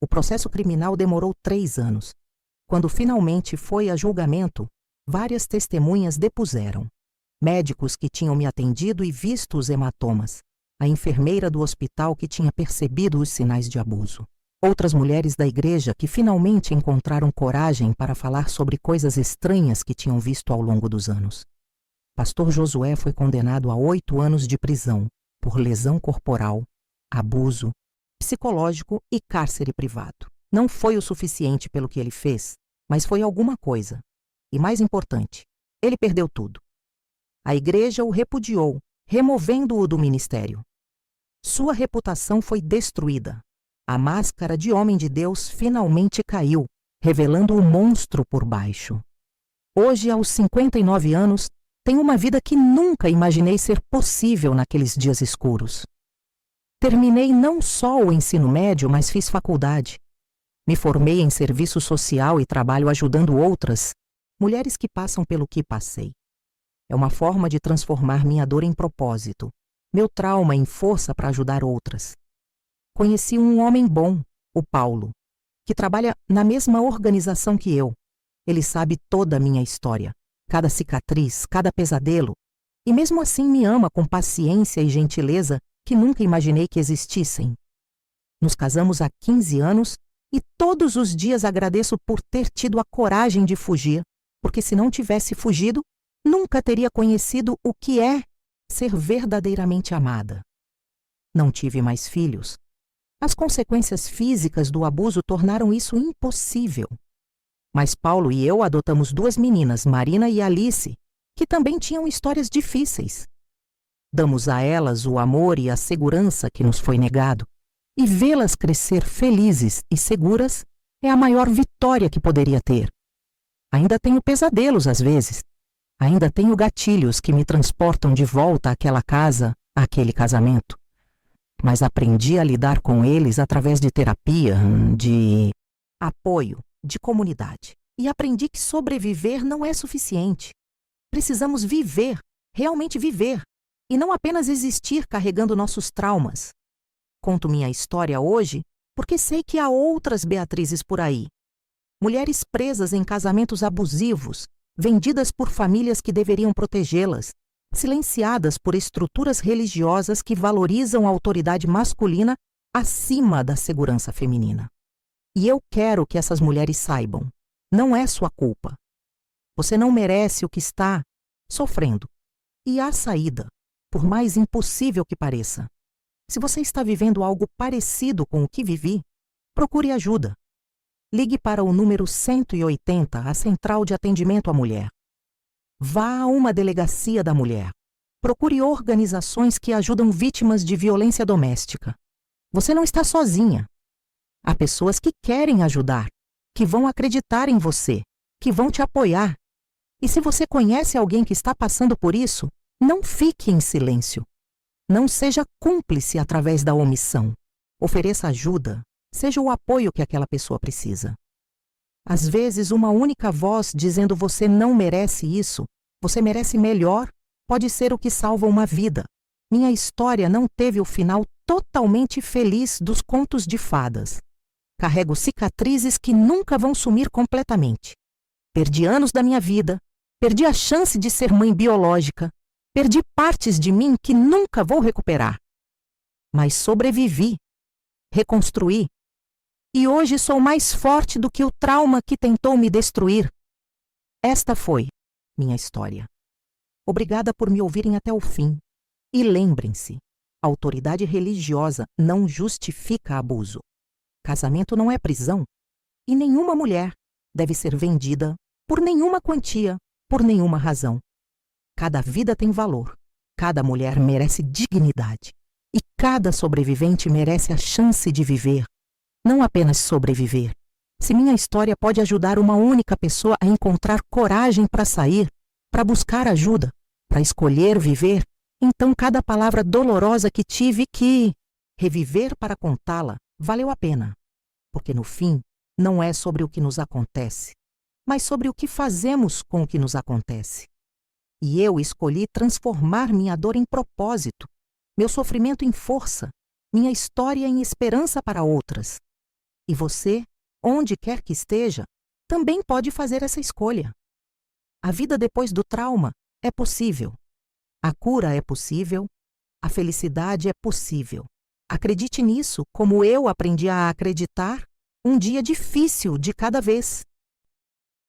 O processo criminal demorou 3 anos. Quando finalmente foi a julgamento, várias testemunhas depuseram. Médicos que tinham me atendido e visto os hematomas. A enfermeira do hospital que tinha percebido os sinais de abuso. Outras mulheres da igreja que finalmente encontraram coragem para falar sobre coisas estranhas que tinham visto ao longo dos anos. Pastor Josué foi condenado a 8 anos de prisão por lesão corporal, abuso psicológico e cárcere privado. Não foi o suficiente pelo que ele fez, mas foi alguma coisa. E mais importante, ele perdeu tudo. A igreja o repudiou, removendo-o do ministério. Sua reputação foi destruída. A máscara de homem de Deus finalmente caiu, revelando o monstro por baixo. Hoje, aos 59 anos, tenho uma vida que nunca imaginei ser possível naqueles dias escuros. Terminei não só o ensino médio, mas fiz faculdade. Me formei em serviço social e trabalho ajudando outras, mulheres que passam pelo que passei. É uma forma de transformar minha dor em propósito, meu trauma em força para ajudar outras. Conheci um homem bom, o Paulo, que trabalha na mesma organização que eu. Ele sabe toda a minha história, cada cicatriz, cada pesadelo, e mesmo assim me ama com paciência e gentileza que nunca imaginei que existissem. Nos casamos há 15 anos e todos os dias agradeço por ter tido a coragem de fugir, porque se não tivesse fugido, nunca teria conhecido o que é ser verdadeiramente amada. Não tive mais filhos. As consequências físicas do abuso tornaram isso impossível. Mas Paulo e eu adotamos 2 meninas, Marina e Alice, que também tinham histórias difíceis. Damos a elas o amor e a segurança que nos foi negado, e vê-las crescer felizes e seguras é a maior vitória que poderia ter. Ainda tenho pesadelos às vezes. Ainda tenho gatilhos que me transportam de volta àquela casa, àquele casamento. Mas aprendi a lidar com eles através de terapia, de apoio, de comunidade. e aprendi que sobreviver não é suficiente. Precisamos viver, realmente viver, e não apenas existir carregando nossos traumas. Conto minha história hoje porque sei que há outras Beatrizes por aí. Mulheres presas em casamentos abusivos, vendidas por famílias que deveriam protegê-las, silenciadas por estruturas religiosas que valorizam a autoridade masculina acima da segurança feminina. E eu quero que essas mulheres saibam, não é sua culpa. Você não merece o que está sofrendo. E há saída, por mais impossível que pareça. Se você está vivendo algo parecido com o que vivi, procure ajuda. Ligue para o número 180, a Central de Atendimento à Mulher. Vá a uma delegacia da mulher. Procure organizações que ajudam vítimas de violência doméstica. Você não está sozinha. Há pessoas que querem ajudar, que vão acreditar em você, que vão te apoiar. E se você conhece alguém que está passando por isso, não fique em silêncio. Não seja cúmplice através da omissão. Ofereça ajuda, seja o apoio que aquela pessoa precisa. Às vezes, uma única voz dizendo você não merece isso, você merece melhor, pode ser o que salva uma vida. Minha história não teve o final totalmente feliz dos contos de fadas. Carrego cicatrizes que nunca vão sumir completamente. Perdi anos da minha vida, perdi a chance de ser mãe biológica, perdi partes de mim que nunca vou recuperar. Mas sobrevivi, reconstruí, e hoje sou mais forte do que o trauma que tentou me destruir. Esta foi minha história. Obrigada por me ouvirem até o fim. E lembrem-se, a autoridade religiosa não justifica abuso. Casamento não é prisão, e nenhuma mulher deve ser vendida por nenhuma quantia, por nenhuma razão. Cada vida tem valor, cada mulher merece dignidade, e cada sobrevivente merece a chance de viver, não apenas sobreviver. Se minha história pode ajudar uma única pessoa a encontrar coragem para sair, para buscar ajuda, para escolher viver, então cada palavra dolorosa que tive que reviver para contá-la valeu a pena. Porque no fim, não é sobre o que nos acontece, mas sobre o que fazemos com o que nos acontece. E eu escolhi transformar minha dor em propósito, meu sofrimento em força, minha história em esperança para outras. E você, onde quer que esteja, também pode fazer essa escolha. A vida depois do trauma é possível. A cura é possível. A felicidade é possível. Acredite nisso, como eu aprendi a acreditar, um dia difícil de cada vez.